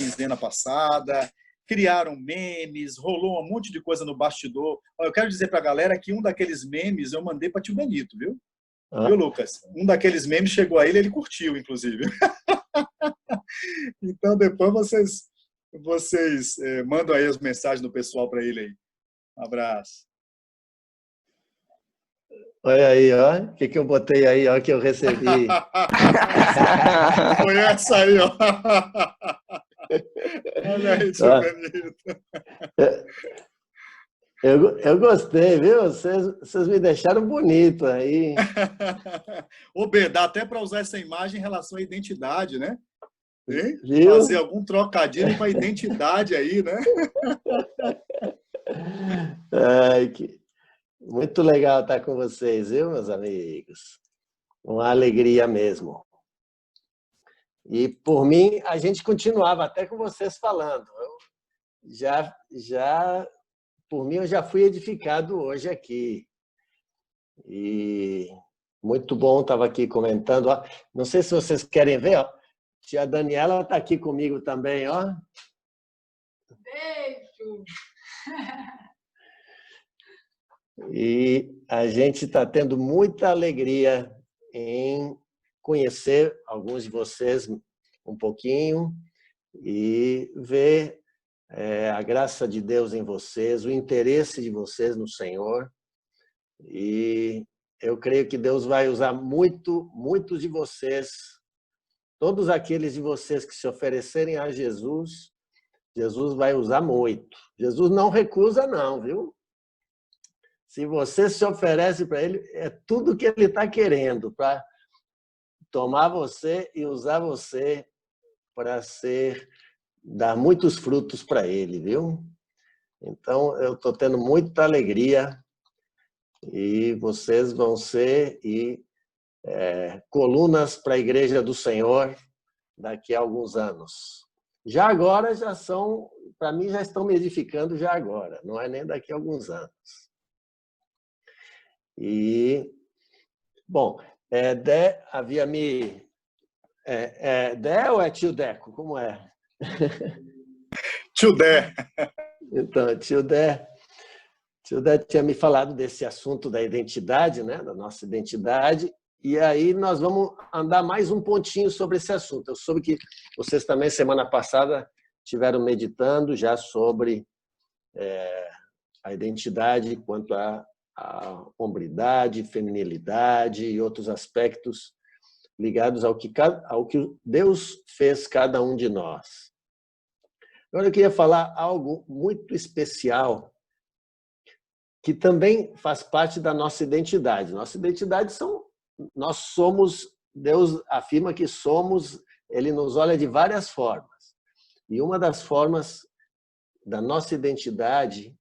quinzena passada, criaram memes, rolou um monte de coisa no bastidor. Eu quero dizer para a galera que um daqueles memes eu mandei para tio Benito, viu? Viu, Lucas? Um daqueles memes chegou a ele curtiu, inclusive. Então, depois vocês mandam aí as mensagens do pessoal para ele aí. Um abraço. Olha aí, ó. O que eu botei aí, ó, que eu recebi. Foi essa aí, ó. Olha aí, tio Benito. Eu gostei, viu? Vocês me deixaram bonito aí. Ô, B, dá até para usar essa imagem em relação à identidade, né? Viu? Fazer algum trocadilho com a identidade aí, né? Muito legal estar com vocês, viu, meus amigos? Uma alegria mesmo. E, por mim, a gente continuava até com vocês falando. Por mim, eu já fui edificado hoje aqui. E muito bom, estava aqui comentando. Ó. Não sei se vocês querem ver, ó. Tia Daniela está aqui comigo também, ó. Beijo! E a gente está tendo muita alegria em conhecer alguns de vocês um pouquinho e ver a graça de Deus em vocês, o interesse de vocês no Senhor. E eu creio que Deus vai usar muitos de vocês, todos aqueles de vocês que se oferecerem a Jesus, Jesus vai usar muito. Jesus não recusa não, viu? Se você se oferece para Ele, é tudo que Ele está querendo, para tomar você e usar você para dar muitos frutos para Ele, viu? Então, eu estou tendo muita alegria e vocês vão ser colunas para a Igreja do Senhor daqui a alguns anos. Já agora, para mim, já estão me edificando já agora, não é nem daqui a alguns anos. E, bom, Dé havia me... Dé ou é tio Deco? Como é? Tio Dé. Então, tio Dé tinha me falado desse assunto da identidade, né? Da nossa identidade, e aí nós vamos andar mais um pontinho sobre esse assunto. Eu soube que vocês também, semana passada, estiveram meditando já sobre a identidade quanto à hombridade, feminilidade e outros aspectos ligados ao que Deus fez cada um de nós. Agora eu queria falar algo muito especial que também faz parte da nossa identidade. Nossa identidade nós somos, Deus afirma que somos, Ele nos olha de várias formas. E uma das formas da nossa identidade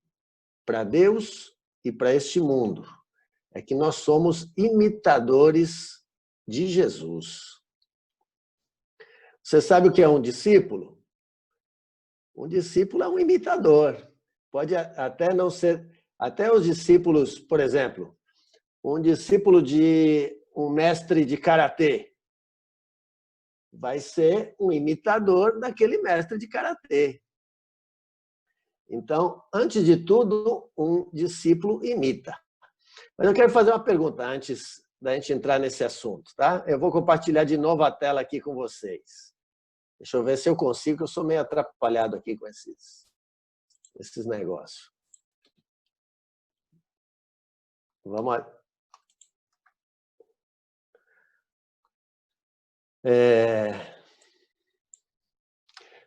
para Deus e para este mundo é que nós somos imitadores de Jesus. Você sabe o que é um discípulo? Um discípulo é um imitador. Pode até não ser... Até os discípulos, por exemplo, um discípulo de um mestre de karatê vai ser um imitador daquele mestre de karatê. Então, antes de tudo, um discípulo imita. Mas eu quero fazer uma pergunta antes da gente entrar nesse assunto, tá? Eu vou compartilhar de novo a tela aqui com vocês. Deixa eu ver se eu consigo, que eu sou meio atrapalhado aqui com esses negócios. Vamos lá.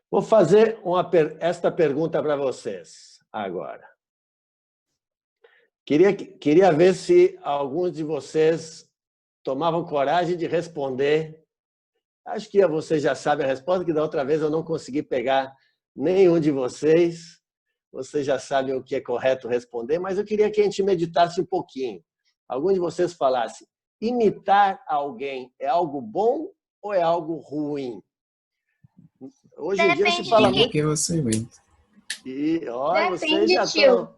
Vou fazer esta pergunta para vocês agora. Queria ver se alguns de vocês tomavam coragem de responder. Acho que vocês já sabem a resposta, que da outra vez eu não consegui pegar nenhum de vocês. Vocês já sabem o que é correto responder, mas eu queria que a gente meditasse um pouquinho. Algum de vocês falasse, imitar alguém é algo bom ou é algo ruim? Hoje em dia se fala muito... que você imita. E, olha, vocês Depende, já tio. estão...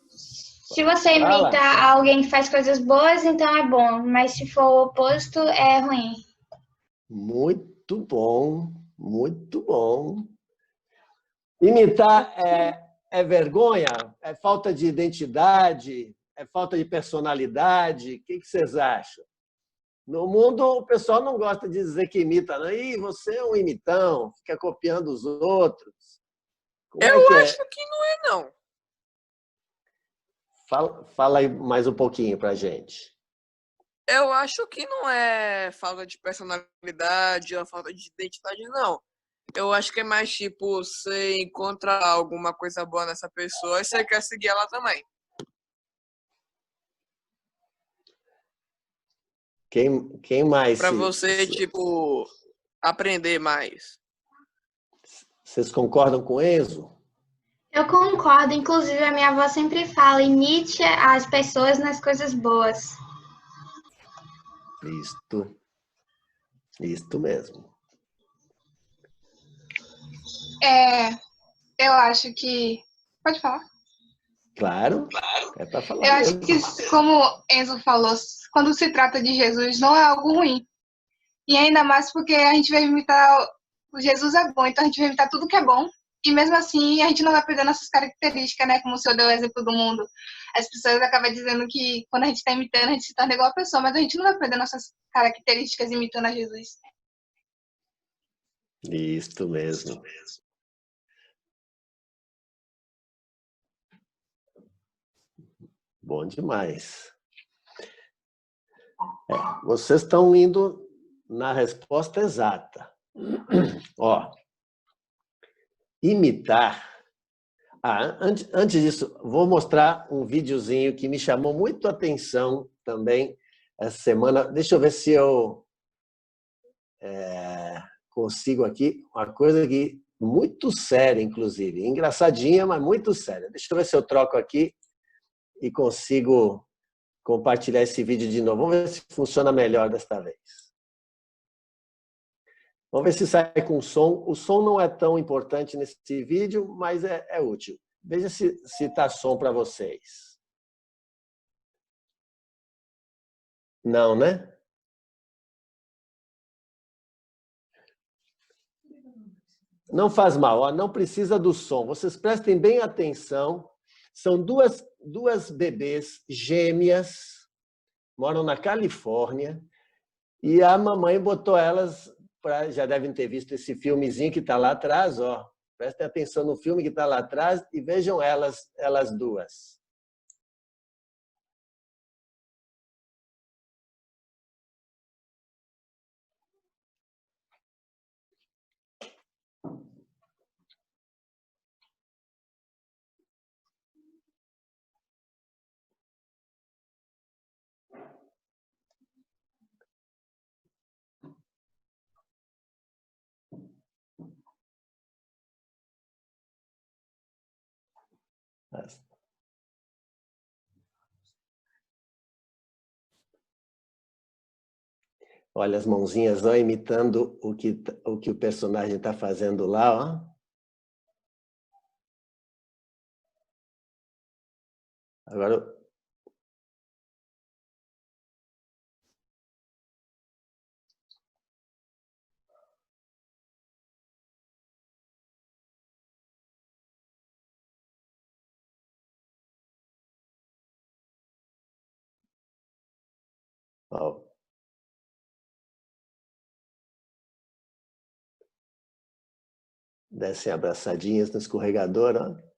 Se você imita alguém que faz coisas boas, então é bom. Mas se for o oposto, é ruim. Muito bom, Muito bom. Imitar é vergonha? É falta de identidade? É falta de personalidade? O que vocês acham? No mundo, o pessoal não gosta de dizer que imita. Não. Ih, você é um imitão, fica copiando os outros. Como é que Eu é? acho que não é, não. Fala aí mais um pouquinho pra gente. Eu acho que não é falta de personalidade ou falta de identidade, não. Eu acho que é mais tipo, você encontra alguma coisa boa nessa pessoa e você quer seguir ela também. Quem mais? Pra você, tipo, aprender mais. Vocês concordam com o Enzo? Eu concordo, inclusive a minha avó sempre fala, imite as pessoas nas coisas boas. Isto mesmo. Eu acho que... Pode falar. Claro, é para falar Eu acho mesmo. que, como Enzo falou, quando se trata de Jesus, não é algo ruim. E ainda mais porque a gente vai imitar... O Jesus é bom, então a gente vai imitar tudo que é bom. E mesmo assim, a gente não vai perder nossas características, né? Como o senhor deu o exemplo do mundo. As pessoas acabam dizendo que quando a gente está imitando, a gente se torna igual a pessoa. Mas a gente não vai perder nossas características imitando a Jesus. Isto mesmo. Bom demais. Vocês estão indo na resposta exata. Ó, imitar. Antes disso, vou mostrar um videozinho que me chamou muito a atenção também essa semana. Deixa eu ver se eu consigo aqui. Uma coisa aqui muito séria, inclusive. Engraçadinha, mas muito séria. Deixa eu ver se eu troco aqui e consigo compartilhar esse vídeo de novo. Vamos ver se funciona melhor desta vez. Vamos ver se sai com som. O som não é tão importante nesse vídeo, mas é útil. Veja se está som para vocês. Não, né? Não faz mal, ó, não precisa do som. Vocês prestem bem atenção. São duas bebês gêmeas, moram na Califórnia, e a mamãe botou elas, já devem ter visto esse filmezinho que está lá atrás, ó. Prestem atenção no filme que está lá atrás e vejam elas duas. Olha as mãozinhas, ó, imitando o que o personagem está fazendo lá, ó. Agora... Ó. Descem abraçadinhas no escorregador, ó.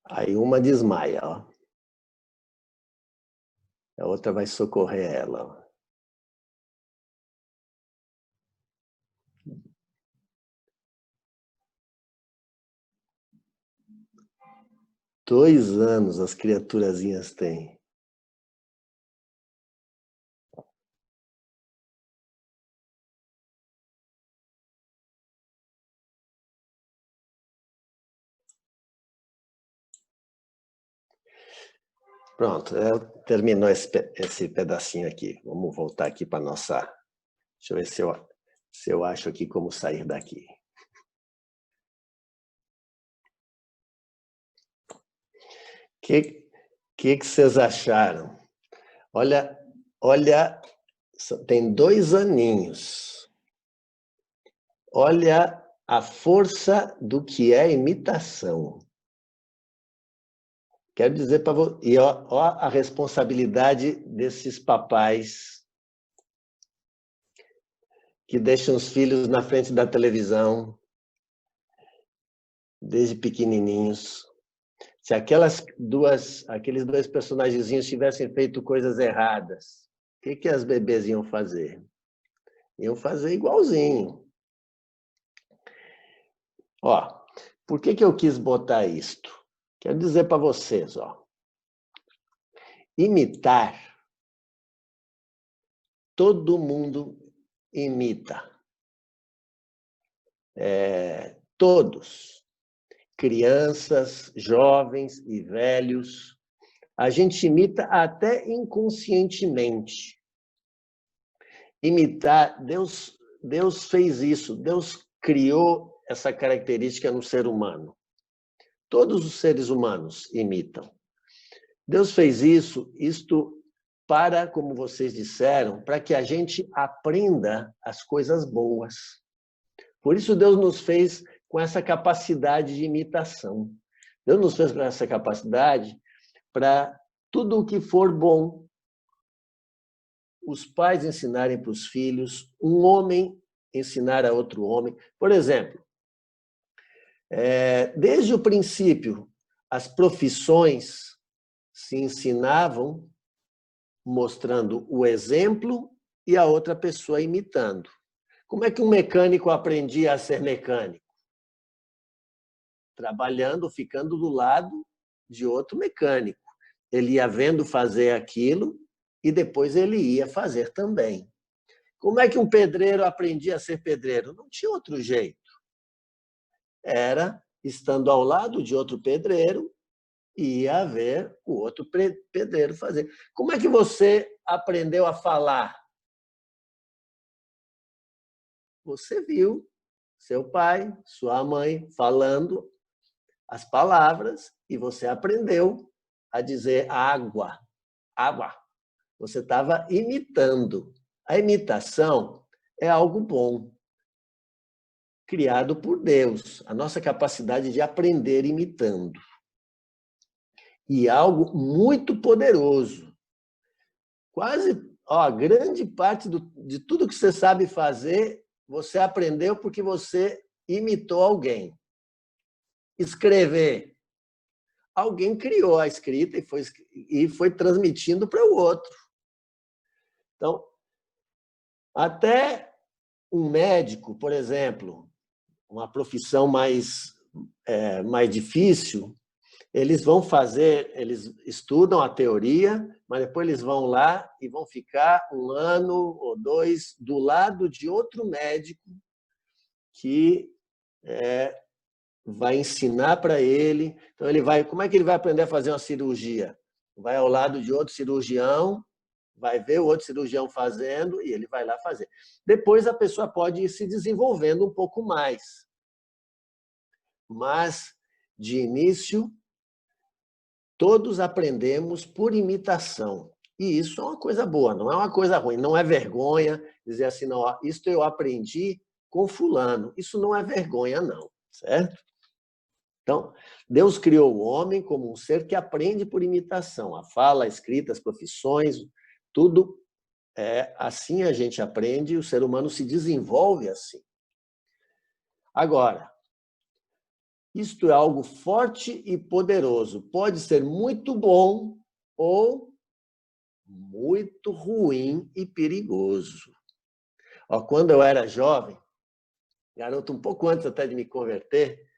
Aí uma desmaia, ó. A outra vai socorrer ela, ó. Dois anos as criaturazinhas têm. Pronto, terminou esse pedacinho aqui. Vamos voltar aqui para a nossa... Deixa eu ver se eu Se eu acho aqui como sair daqui. Que vocês acharam? Olha, tem 2 aninhos. Olha a força do que é imitação. Quero dizer para você, e ó a responsabilidade desses papais que deixam os filhos na frente da televisão desde pequenininhos. Se aqueles 2 personagenzinhos tivessem feito coisas erradas, o que as bebês iam fazer? Iam fazer igualzinho. Ó, por que eu quis botar isto? Quero dizer para vocês, ó. Imitar, todo mundo imita. Todos. Crianças, jovens e velhos. A gente imita até inconscientemente. Imitar, Deus fez isso. Deus criou essa característica no ser humano. Todos os seres humanos imitam. Deus fez isto para, como vocês disseram, para que a gente aprenda as coisas boas. Por isso Deus nos fez com essa capacidade de imitação. Deus nos fez com essa capacidade para tudo o que for bom, os pais ensinarem para os filhos, um homem ensinar a outro homem. Por exemplo, desde o princípio, as profissões se ensinavam mostrando o exemplo e a outra pessoa imitando. Como é que um mecânico aprendia a ser mecânico? Trabalhando, ficando do lado de outro mecânico. Ele ia vendo fazer aquilo e depois ele ia fazer também. Como é que um pedreiro aprendia a ser pedreiro? Não tinha outro jeito. Era estando ao lado de outro pedreiro e ia ver o outro pedreiro fazer. Como é que você aprendeu a falar? Você viu seu pai, sua mãe falando as palavras e você aprendeu a dizer água, água. Você estava imitando. A imitação é algo bom, criado por Deus, a nossa capacidade de aprender imitando. E algo muito poderoso. Quase, grande parte de tudo que você sabe fazer, você aprendeu porque você imitou alguém. Escrever. Alguém criou a escrita e foi transmitindo para o outro. Então, até um médico, por exemplo, uma profissão mais difícil, eles estudam a teoria, mas depois eles vão lá e vão ficar 1 ano ou 2 do lado de outro médico que vai ensinar para ele. Então, como é que ele vai aprender a fazer uma cirurgia? Vai ao lado de outro cirurgião, vai ver o outro cirurgião fazendo e ele vai lá fazer. Depois, a pessoa pode ir se desenvolvendo um pouco mais. Mas, de início, todos aprendemos por imitação. E isso é uma coisa boa, não é uma coisa ruim. Não é vergonha dizer assim, não, isto eu aprendi com fulano. Isso não é vergonha, não. Certo? Então, Deus criou o homem como um ser que aprende por imitação. A fala, a escrita, as profissões, tudo assim a gente aprende e o ser humano se desenvolve assim. Agora, isto é algo forte e poderoso. Pode ser muito bom ou muito ruim e perigoso. Quando eu era jovem, garoto, um pouco antes até de me converter,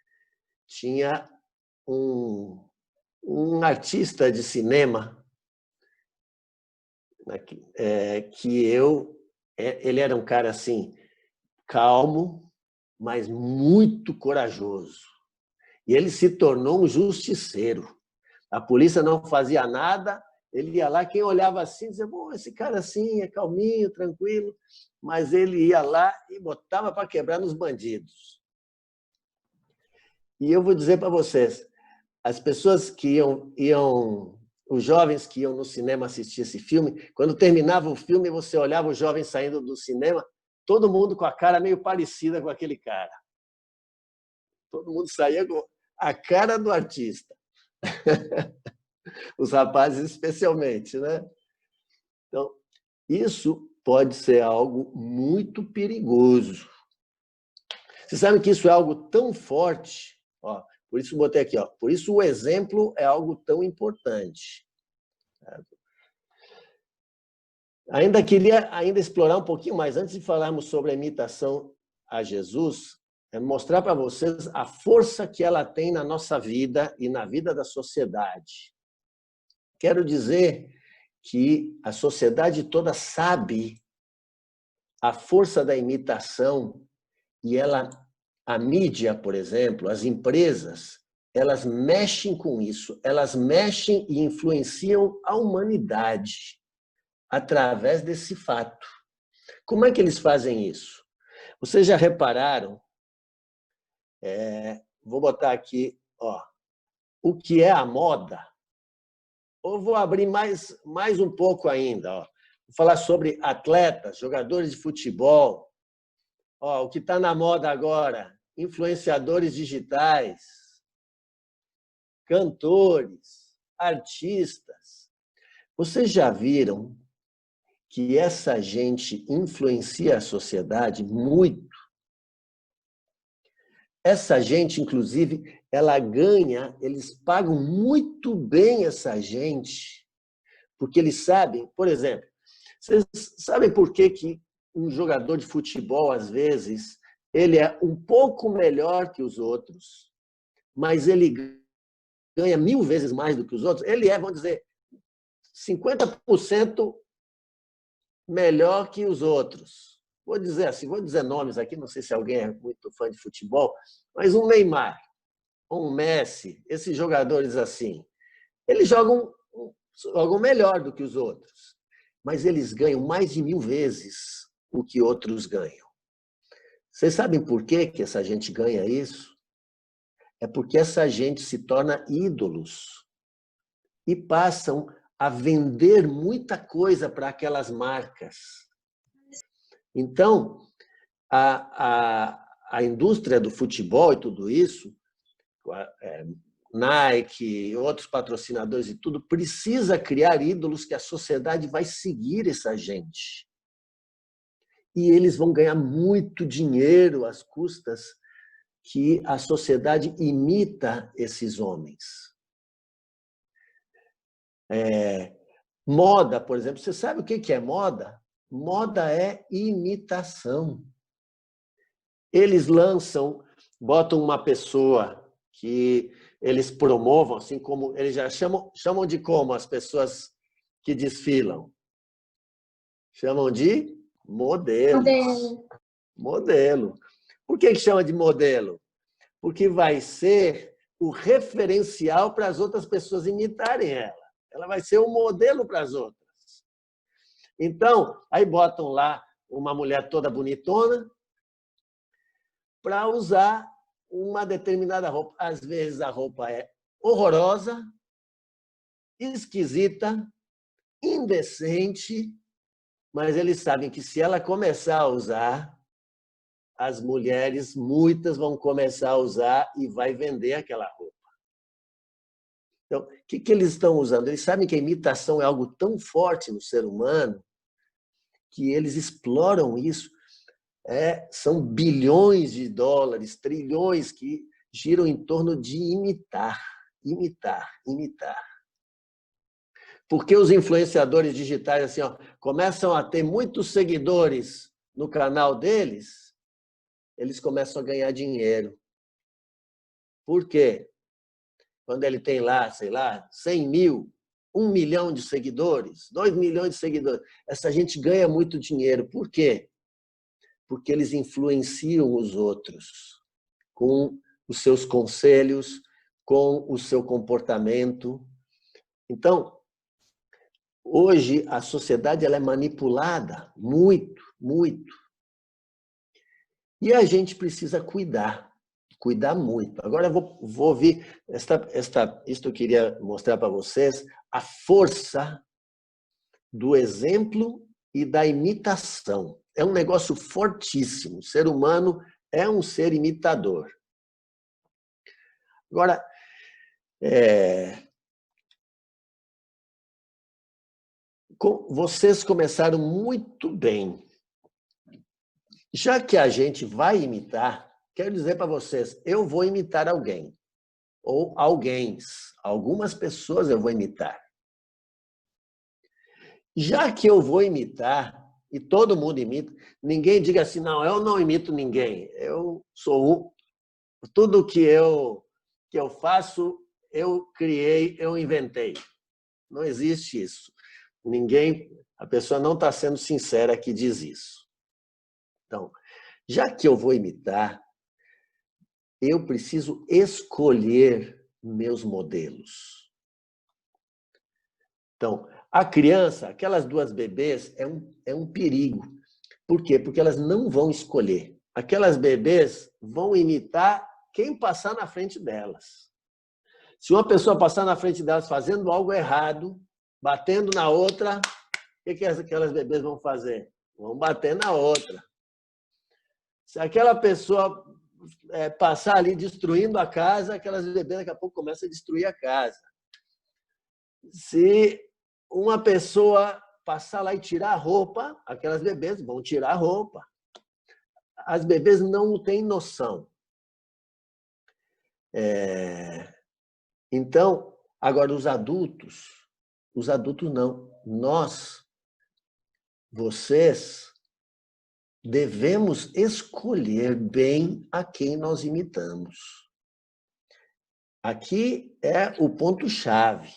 tinha um artista de cinema ele era um cara assim, calmo, mas muito corajoso. E ele se tornou um justiceiro. A polícia não fazia nada, Ele ia lá, quem olhava assim, dizia, bom, esse cara assim é calminho, tranquilo, mas ele ia lá e botava para quebrar nos bandidos. E eu vou dizer para vocês, as pessoas que iam, os jovens que iam no cinema assistir esse filme, quando terminava o filme, você olhava os jovens saindo do cinema, todo mundo com a cara meio parecida com aquele cara. Todo mundo saía com a cara do artista. Os rapazes especialmente, né? Então, isso pode ser algo muito perigoso. Você sabe que isso é algo tão forte, ó, por isso botei aqui, ó, por isso o exemplo é algo tão importante. Queria explorar um pouquinho mais, antes de falarmos sobre a imitação a Jesus, mostrar para vocês a força que ela tem na nossa vida e na vida da sociedade. Quero dizer que a sociedade toda sabe a força da imitação e a mídia, por exemplo, as empresas, elas mexem com isso, elas mexem e influenciam a humanidade através desse fato. Como é que eles fazem isso? Vocês já repararam? Vou botar aqui, ó, o que é a moda. Ou vou abrir mais um pouco ainda. Ó. Vou falar sobre atletas, jogadores de futebol. Ó, o que está na moda agora, influenciadores digitais, cantores, artistas. Vocês já viram que essa gente influencia a sociedade muito? Essa gente, inclusive, ela ganha, eles pagam muito bem essa gente, porque eles sabem, por exemplo, vocês sabem por que um jogador de futebol, às vezes, ele é um pouco melhor que os outros, mas ele ganha 1000 vezes mais do que os outros? Ele é, vamos dizer, 50% melhor que os outros. Vou dizer assim, vou dizer nomes aqui, não sei se alguém é muito fã de futebol, mas um Neymar, um Messi, esses jogadores assim, eles jogam melhor do que os outros, mas eles ganham mais de 1000 vezes o que outros ganham. Vocês sabem por que essa gente ganha isso? É porque essa gente se torna ídolos e passam a vender muita coisa para aquelas marcas. Então, a indústria do futebol e tudo isso, Nike e outros patrocinadores e tudo, precisa criar ídolos que a sociedade vai seguir essa gente. E eles vão ganhar muito dinheiro às custas que a sociedade imita esses homens. Moda, por exemplo, você sabe o que é moda? Moda é imitação. Eles botam uma pessoa que eles promovam, assim como eles já chamam de como as pessoas que desfilam? Chamam de modelos. Modelo. Por que chama de modelo? Porque vai ser o referencial para as outras pessoas imitarem ela. Ela vai ser um modelo para as outras. Então, aí botam lá uma mulher toda bonitona para usar uma determinada roupa. Às vezes a roupa é horrorosa, esquisita, indecente, mas eles sabem que se ela começar a usar, as mulheres, muitas vão começar a usar e vai vender aquela roupa. Então, o que eles estão usando? Eles sabem que a imitação é algo tão forte no ser humano que eles exploram isso. São bilhões de dólares, trilhões que giram em torno de imitar. Porque os influenciadores digitais assim, ó, começam a ter muitos seguidores no canal deles, eles começam a ganhar dinheiro. Por quê? Quando ele tem lá, sei lá, 100 mil, 1 milhão de seguidores, 2 milhões de seguidores, essa gente ganha muito dinheiro. Por quê? Porque eles influenciam os outros com os seus conselhos, com o seu comportamento. Então, Hoje, a sociedade ela é manipulada muito, muito. E a gente precisa cuidar muito. Agora eu vou ouvir, isto eu queria mostrar para vocês, a força do exemplo e da imitação. É um negócio fortíssimo. O ser humano é um ser imitador. Agora, vocês começaram muito bem. Já que a gente vai imitar, quero dizer para vocês, eu vou imitar alguém. Ou alguém. Algumas pessoas eu vou imitar. Já que eu vou imitar, e todo mundo imita, ninguém diga assim, não, eu não imito ninguém. Eu sou tudo que eu faço, eu criei, eu inventei. Não existe isso. A pessoa não está sendo sincera que diz isso. Então, já que eu vou imitar, eu preciso escolher meus modelos. Então, a criança, aquelas duas bebês, é um perigo. Por quê? Porque elas não vão escolher. Aquelas bebês vão imitar quem passar na frente delas. Se uma pessoa passar na frente delas fazendo algo errado, batendo na outra, o que aquelas bebês vão fazer? Vão bater na outra. Se aquela pessoa passar ali destruindo a casa, aquelas bebês daqui a pouco começam a destruir a casa. Se uma pessoa passar lá e tirar a roupa, aquelas bebês vão tirar a roupa. As bebês não têm noção. Então, agora os adultos não. Vocês, devemos escolher bem a quem nós imitamos. Aqui é o ponto-chave.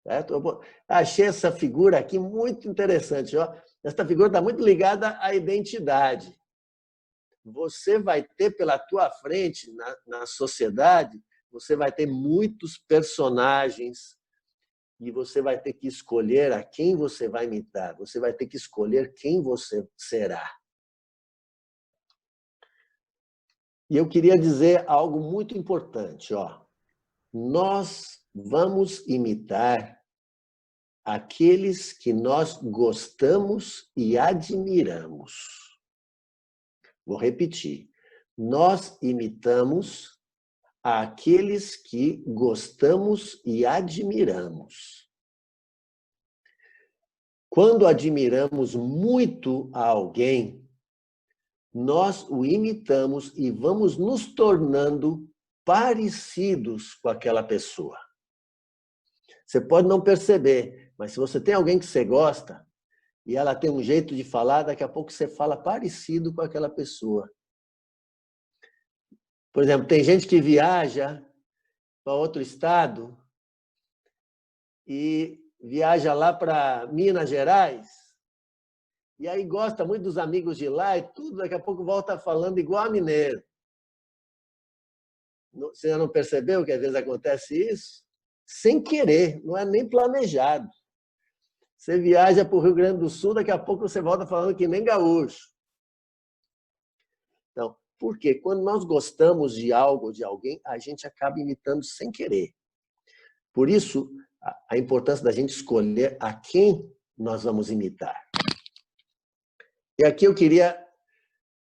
Certo? Achei essa figura aqui muito interessante. Ó. Essa figura está muito ligada à identidade. Você vai ter pela tua frente, na sociedade, você vai ter muitos personagens e você vai ter que escolher a quem você vai imitar. Você vai ter que escolher quem você será. E eu queria dizer algo muito importante. Ó. Nós vamos imitar aqueles que nós gostamos e admiramos. Vou repetir. Nós imitamos aqueles que gostamos e admiramos. Quando admiramos muito a alguém, nós o imitamos e vamos nos tornando parecidos com aquela pessoa. Você pode não perceber, mas se você tem alguém que você gosta e ela tem um jeito de falar, daqui a pouco você fala parecido com aquela pessoa. Por exemplo, tem gente que viaja para outro estado e viaja lá para Minas Gerais e aí gosta muito dos amigos de lá e tudo, daqui a pouco volta falando igual a mineiro. Você já não percebeu que às vezes acontece isso? Sem querer, não é nem planejado. Você viaja para o Rio Grande do Sul, daqui a pouco você volta falando que nem gaúcho. Então, por quê? Quando nós gostamos de algo, de alguém, a gente acaba imitando sem querer. Por isso, a importância da gente escolher a quem nós vamos imitar. E aqui eu queria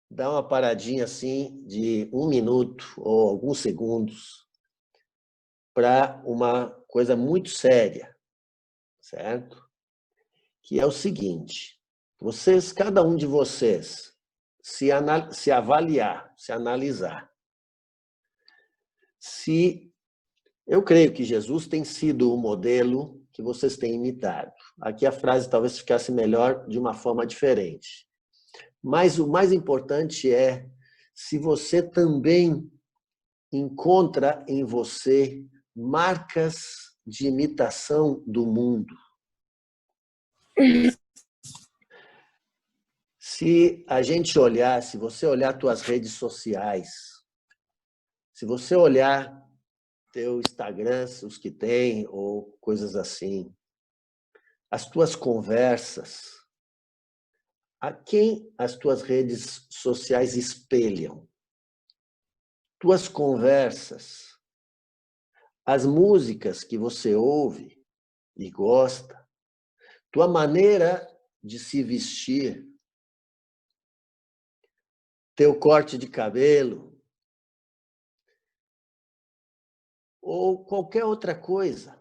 dar uma paradinha assim de 1 minuto ou alguns segundos para uma coisa muito séria, certo? Que é o seguinte, cada um de vocês, se avaliar, se analisar. Eu creio que Jesus tem sido o modelo que vocês têm imitado. Aqui a frase talvez ficasse melhor de uma forma diferente. Mas o mais importante é se você também encontra em você marcas de imitação do mundo. Se a gente olhar, se você olhar tuas redes sociais, se você olhar teu Instagram, os que tem, ou coisas assim, as tuas conversas, a quem as tuas redes sociais espelham? Tuas conversas, as músicas que você ouve e gosta, tua maneira de se vestir, teu corte de cabelo, ou qualquer outra coisa,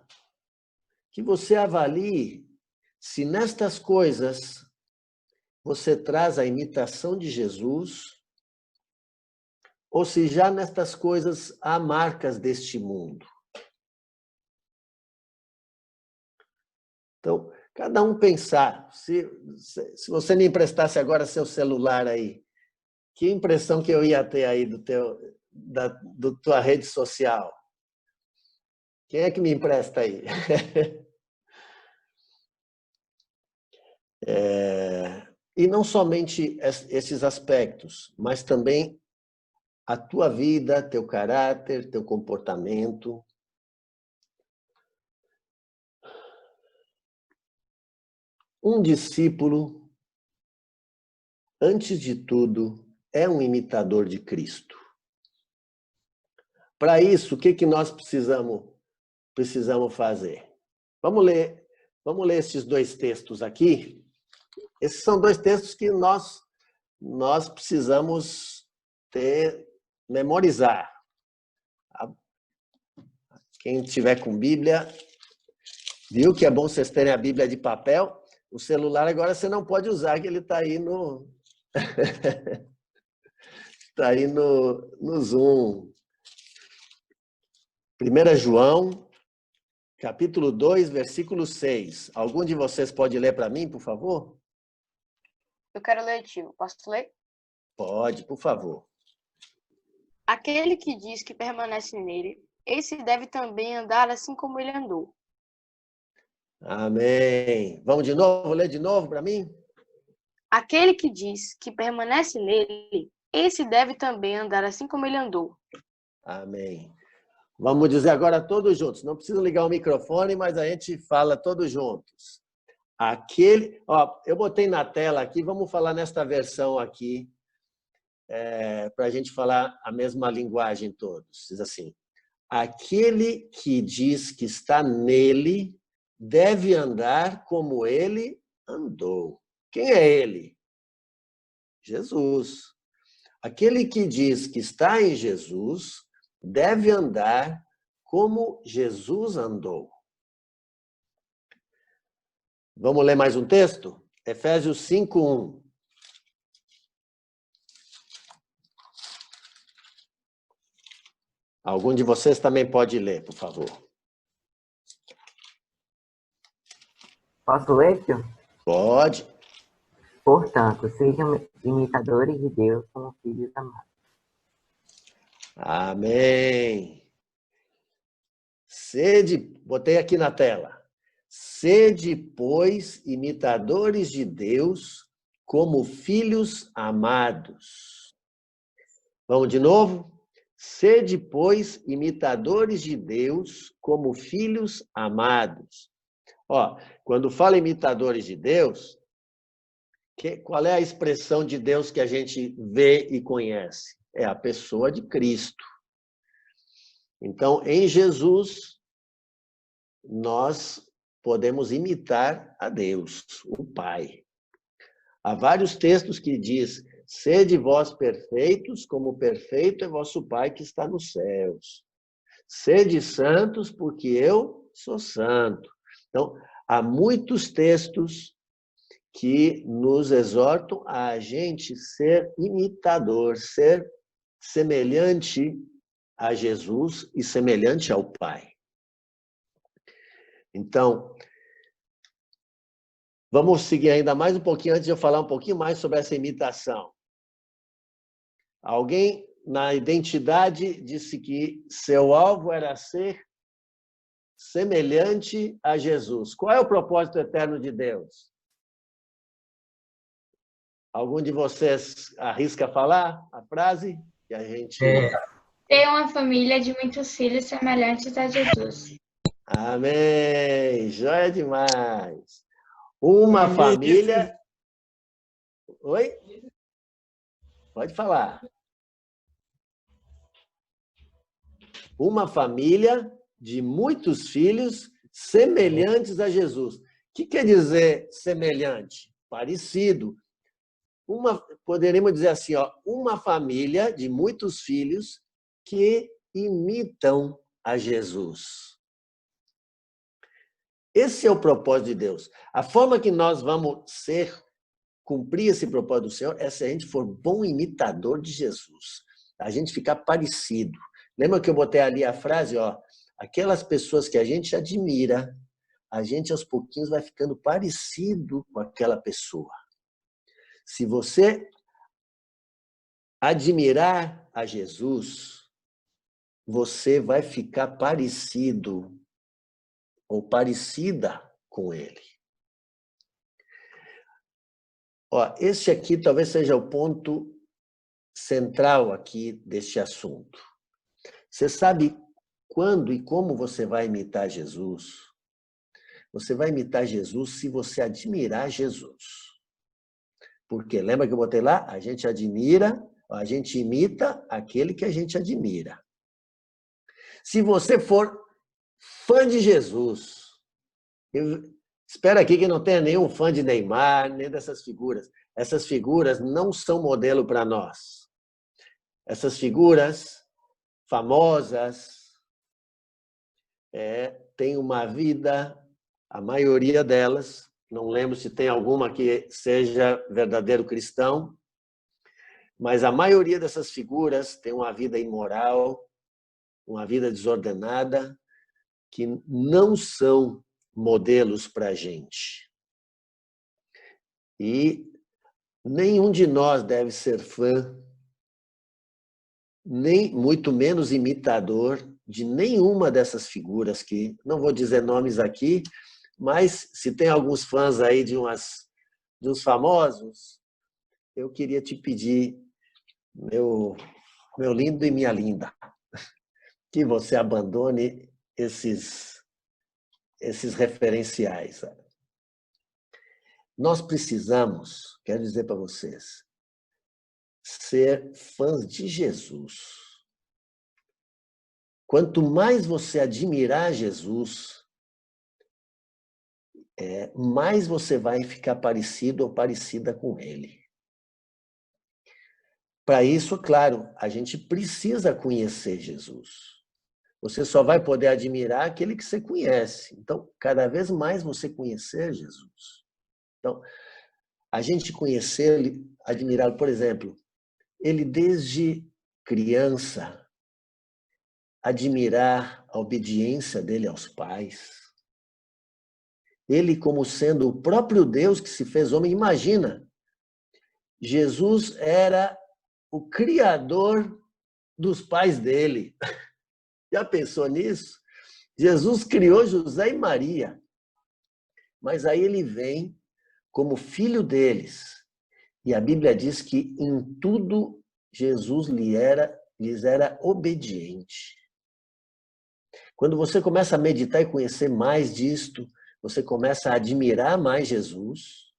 que você avalie se nestas coisas você traz a imitação de Jesus, ou se já nestas coisas há marcas deste mundo. Então, cada um pensar. Se você me emprestasse agora seu celular aí, que impressão que eu ia ter aí da tua rede social? Quem é que me empresta aí? E não somente esses aspectos, mas também a tua vida, teu caráter, teu comportamento. Um discípulo, antes de tudo, é um imitador de Cristo. Para isso, o que nós precisamos fazer? Vamos ler esses dois textos aqui. Esses são dois textos que nós precisamos memorizar. Quem tiver com Bíblia, viu que é bom vocês terem a Bíblia de papel? O celular agora você não pode usar, que ele está aí no tá aí no Zoom. 1 João, capítulo 2, versículo 6. Algum de vocês pode ler para mim, por favor? Eu quero ler, tio. Posso ler? Pode, por favor. Aquele que diz que permanece nele, esse deve também andar assim como ele andou. Amém. Vamos de novo, ler de novo para mim? Aquele que diz que permanece nele, esse deve também andar assim como ele andou. Amém. Vamos dizer agora todos juntos. Não precisa ligar o microfone, mas a gente fala todos juntos. Eu botei na tela aqui, vamos falar nesta versão aqui, para a gente falar a mesma linguagem todos. Diz assim: aquele que diz que está nele deve andar como ele andou. Quem é ele? Jesus. Aquele que diz que está em Jesus deve andar como Jesus andou. Vamos ler mais um texto? Efésios 5:1. Algum de vocês também pode ler, por favor. Posso ler, tio? Pode. Portanto, sejam imitadores de Deus como filhos amados. Amém. Botei aqui na tela. Sede, pois, imitadores de Deus como filhos amados. Vamos de novo? Sede, pois, imitadores de Deus como filhos amados. Quando fala imitadores de Deus, qual é a expressão de Deus que a gente vê e conhece? É a pessoa de Cristo. Então, em Jesus, nós podemos imitar a Deus, o Pai. Há vários textos que diz: sede vós perfeitos, como perfeito é vosso Pai que está nos céus. Sede santos, porque eu sou santo. Então, há muitos textos que nos exortam a gente ser imitador, ser semelhante a Jesus e semelhante ao Pai. Então, vamos seguir ainda mais um pouquinho antes de eu falar um pouquinho mais sobre essa imitação. Alguém na identidade disse que seu alvo era ser semelhante a Jesus. Qual é o propósito eterno de Deus? Algum de vocês arrisca falar a frase que a gente... Ter uma família de muitos filhos semelhantes a Jesus. Amém! Joia demais! Uma família... Oi? Pode falar. Uma família de muitos filhos semelhantes a Jesus. O que quer dizer semelhante? Parecido. Poderíamos dizer assim, ó, uma família de muitos filhos que imitam a Jesus. Esse é o propósito de Deus. A forma que nós vamos cumprir esse propósito do Senhor é se a gente for bom imitador de Jesus. A gente ficar parecido. Lembra que eu botei ali a frase, ó, aquelas pessoas que a gente admira, a gente aos pouquinhos vai ficando parecido com aquela pessoa. Se você admirar a Jesus, você vai ficar parecido ou parecida com ele. Ó, esse aqui talvez seja o ponto central aqui deste assunto. Você sabe quando e como você vai imitar Jesus? Você vai imitar Jesus se você admirar Jesus. Porque lembra que eu botei lá? A gente admira, a gente imita aquele que a gente admira. Se você for fã de Jesus, espera aqui que não tenha nenhum fã de Neymar, nem dessas figuras. Essas figuras não são modelo para nós. Essas figuras famosas têm uma vida, a maioria delas, não lembro se tem alguma que seja verdadeiro cristão, mas a maioria dessas figuras tem uma vida imoral, uma vida desordenada, que não são modelos para a gente. E nenhum de nós deve ser fã, nem muito menos imitador de nenhuma dessas figuras que, não vou dizer nomes aqui, mas se tem alguns fãs aí de uns famosos, eu queria te pedir, meu lindo e minha linda, que você abandone esses referenciais. Nós precisamos, quero dizer para vocês, ser fãs de Jesus. Quanto mais você admirar Jesus, mais você vai ficar parecido ou parecida com ele. Para isso, claro, a gente precisa conhecer Jesus. Você só vai poder admirar aquele que você conhece. Então, cada vez mais você conhecer Jesus. Então, a gente conhecer, admirá-lo, por exemplo, ele desde criança, admirar a obediência dele aos pais. Ele como sendo o próprio Deus que se fez homem. Imagina, Jesus era o criador dos pais dele. Já pensou nisso? Jesus criou José e Maria, mas aí ele vem como filho deles. E a Bíblia diz que em tudo Jesus lhes era obediente. Quando você começa a meditar e conhecer mais disto, você começa a admirar mais Jesus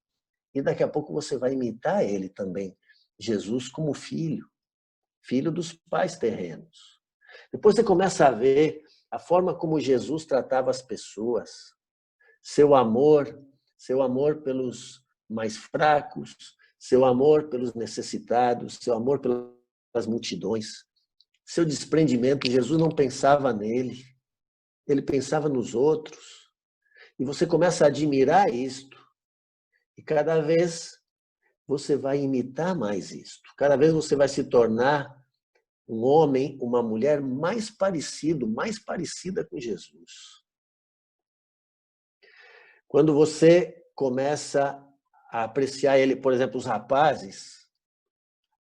e daqui a pouco você vai imitar ele também. Jesus como filho dos pais terrenos. Depois você começa a ver a forma como Jesus tratava as pessoas, seu amor pelos mais fracos, seu amor pelos necessitados, seu amor pelas multidões, seu desprendimento. Jesus não pensava nele, ele pensava nos outros. E você começa a admirar isto. E cada vez você vai imitar mais isto. Cada vez você vai se tornar um homem, uma mulher mais parecida com Jesus. Quando você começa a apreciar ele, por exemplo, os rapazes,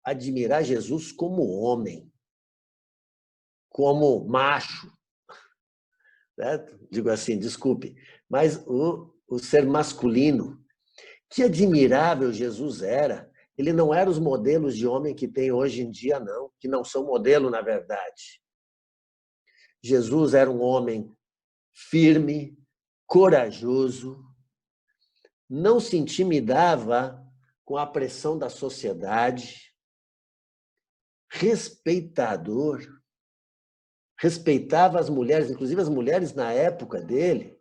admirar Jesus como homem, como macho, certo? Digo assim, desculpe, mas o ser masculino, que admirável Jesus era. Ele não era os modelos de homem que tem hoje em dia, não, que não são modelo, na verdade. Jesus era um homem firme, corajoso, não se intimidava com a pressão da sociedade, respeitador, respeitava as mulheres, inclusive as mulheres na época dele,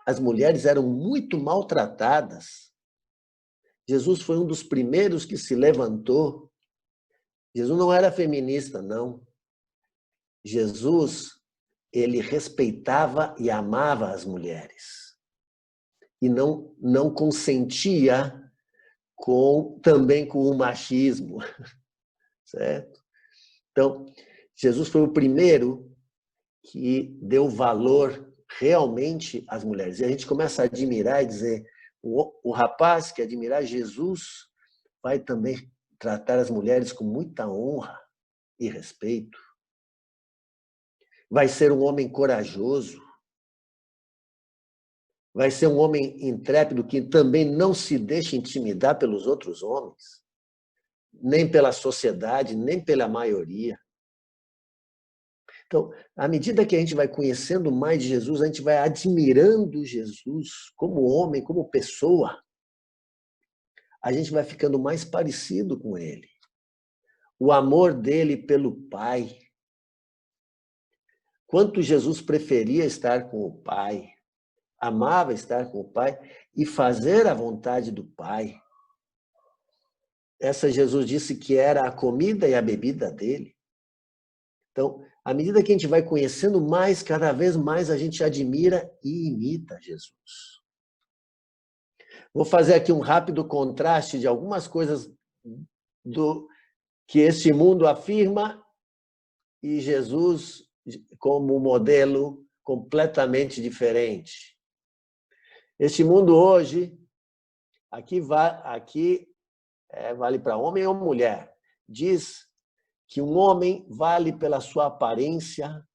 as mulheres eram muito maltratadas. Jesus foi um dos primeiros que se levantou. Jesus não era feminista, não. Jesus, ele respeitava e amava as mulheres. E não consentia também com o machismo. Certo? Então, Jesus foi o primeiro que deu valor realmente às mulheres. E a gente começa a admirar e dizer, o rapaz que admirar Jesus vai também tratar as mulheres com muita honra e respeito. Vai ser um homem corajoso. Vai ser um homem intrépido que também não se deixa intimidar pelos outros homens, nem pela sociedade, nem pela maioria. Então, à medida que a gente vai conhecendo mais de Jesus, a gente vai admirando Jesus como homem, como pessoa, a gente vai ficando mais parecido com ele. O amor dele pelo Pai. Quanto Jesus preferia estar com o Pai, amava estar com o Pai e fazer a vontade do Pai. Essa Jesus disse que era a comida e a bebida dele. Então, à medida que a gente vai conhecendo mais, cada vez mais a gente admira e imita Jesus. Vou fazer aqui um rápido contraste de algumas coisas que este mundo afirma e Jesus como modelo completamente diferente. Este mundo hoje, aqui vale para homem ou mulher, diz que um homem vale pela sua aparência,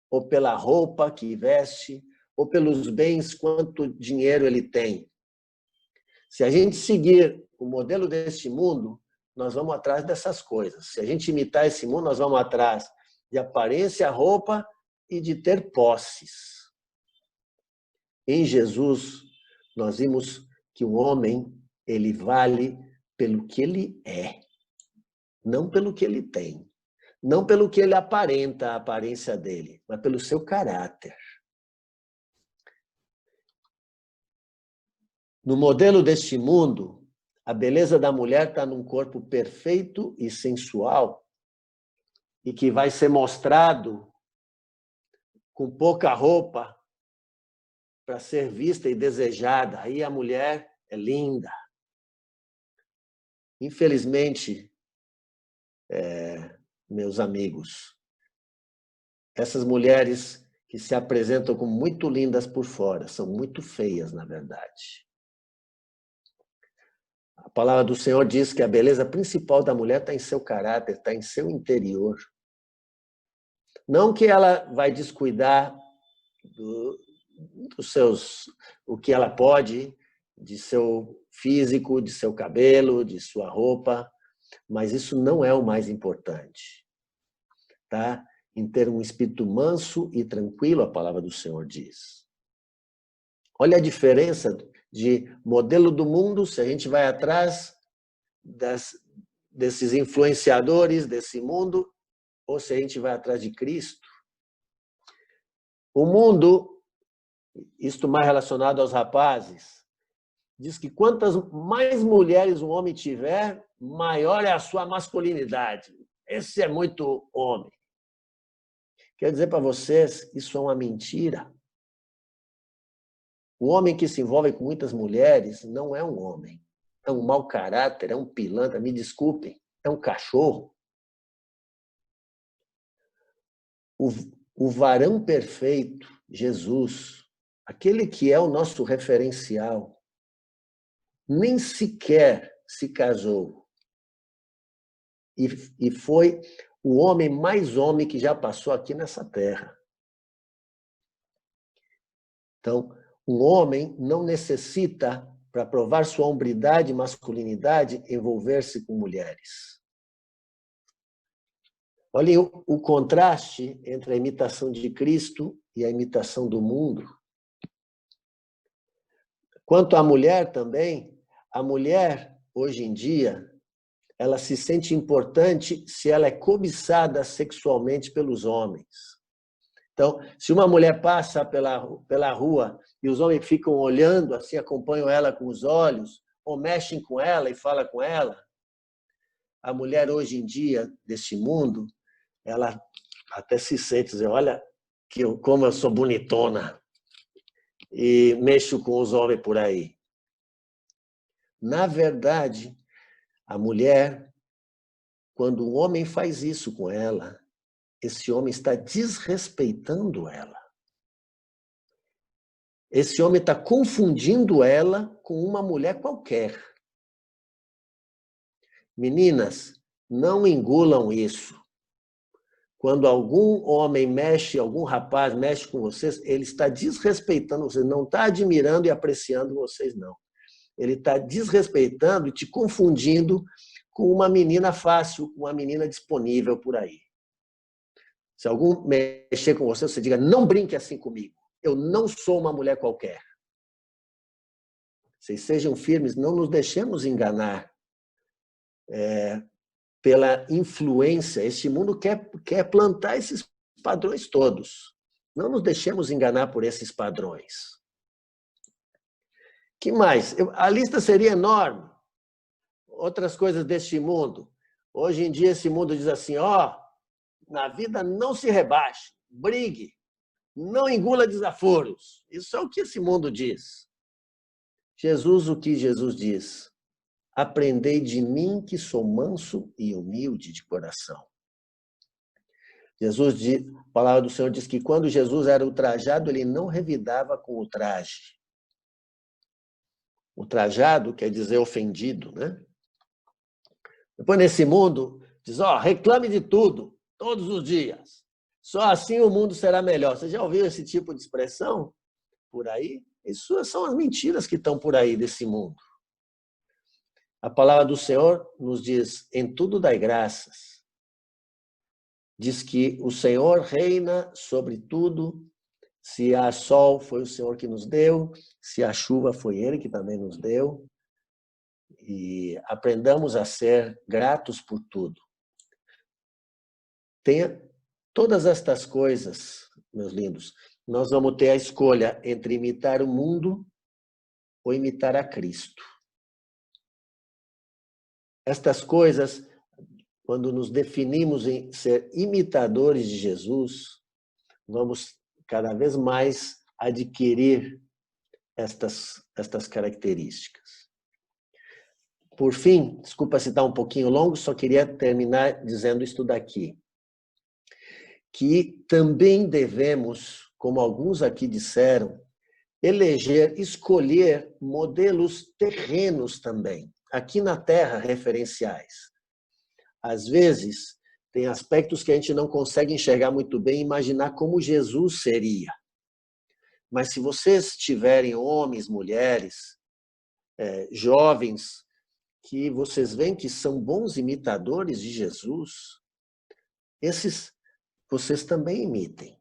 ou pela roupa que veste, ou pelos bens, quanto dinheiro ele tem. Se a gente seguir o modelo deste mundo, nós vamos atrás dessas coisas. Se a gente imitar esse mundo, nós vamos atrás de aparência, roupa e de ter posses. Em Jesus, nós vimos que o homem, ele vale pelo que ele é. Não pelo que ele tem, não pelo que ele aparenta, a aparência dele, mas pelo seu caráter. No modelo deste mundo, a beleza da mulher está num corpo perfeito e sensual e que vai ser mostrado com pouca roupa para ser vista e desejada. Aí a mulher é linda. Infelizmente, meus amigos, essas mulheres que se apresentam como muito lindas por fora, são muito feias, na verdade. A palavra do Senhor diz que a beleza principal da mulher está em seu caráter, está em seu interior. Não que ela vai descuidar o que ela pode, de seu físico, de seu cabelo, de sua roupa, mas isso não é o mais importante. Tá? Em ter um espírito manso e tranquilo, a palavra do Senhor diz. Olha a diferença de modelo do mundo, se a gente vai atrás desses influenciadores desse mundo, ou se a gente vai atrás de Cristo. O mundo, isto mais relacionado aos rapazes, diz que quantas mais mulheres um homem tiver, maior é a sua masculinidade. Esse é muito homem. Quero dizer para vocês, isso é uma mentira. O homem que se envolve com muitas mulheres não é um homem. É um mau caráter, é um pilantra, me desculpem, é um cachorro. O varão perfeito, Jesus, aquele que é o nosso referencial, nem sequer se casou. E foi o homem mais homem que já passou aqui nessa terra. Então, um homem não necessita, para provar sua hombridade e masculinidade, envolver-se com mulheres. Olhem o contraste entre a imitação de Cristo e a imitação do mundo. Quanto à mulher também, a mulher, hoje em dia, ela se sente importante se ela é cobiçada sexualmente pelos homens. Então, se uma mulher passa pela rua e os homens ficam olhando, assim, acompanham ela com os olhos, ou mexem com ela e falam com ela, a mulher hoje em dia, deste mundo, ela até se sente, dizer, olha como eu sou bonitona, e mexo com os homens por aí. Na verdade, a mulher, quando um homem faz isso com ela, esse homem está desrespeitando ela. Esse homem está confundindo ela com uma mulher qualquer. Meninas, não engulam isso. Quando algum homem mexe, algum rapaz mexe com vocês, ele está desrespeitando vocês, não está admirando e apreciando vocês, não. Ele está desrespeitando e te confundindo com uma menina fácil, uma menina disponível por aí. Se algum mexer com você, você diga, não brinque assim comigo. Eu não sou uma mulher qualquer. Vocês sejam firmes, não nos deixemos enganar pela influência. Este mundo quer plantar esses padrões todos. Não nos deixemos enganar por esses padrões. Que mais? A lista seria enorme. Outras coisas deste mundo. Hoje em dia, esse mundo diz assim, na vida não se rebaixe, brigue, não engula desaforos. Isso é o que esse mundo diz. Jesus, o que Jesus diz? Aprendei de mim que sou manso e humilde de coração. A palavra do Senhor diz que quando Jesus era ultrajado, ele não revidava com o traje. Ultrajado quer dizer ofendido, né? Depois, nesse mundo, diz, reclame de tudo, todos os dias. Só assim o mundo será melhor. Você já ouviu esse tipo de expressão por aí? Isso são as mentiras que estão por aí desse mundo. A palavra do Senhor nos diz, em tudo dai graças. Diz que o Senhor reina sobre tudo. Se há sol, foi o Senhor que nos deu. Se há chuva, foi Ele que também nos deu. E aprendamos a ser gratos por tudo. Tenha todas estas coisas, meus lindos. Nós vamos ter a escolha entre imitar o mundo ou imitar a Cristo. Estas coisas, quando nos definimos em ser imitadores de Jesus, vamos cada vez mais adquirir estas características. Por fim, desculpa se está um pouquinho longo, só queria terminar dizendo isto daqui. Que também devemos, como alguns aqui disseram, escolher modelos terrenos também, aqui na Terra, referenciais. Às vezes, tem aspectos que a gente não consegue enxergar muito bem e imaginar como Jesus seria. Mas se vocês tiverem homens, mulheres, jovens, que vocês veem que são bons imitadores de Jesus, esses vocês também imitem.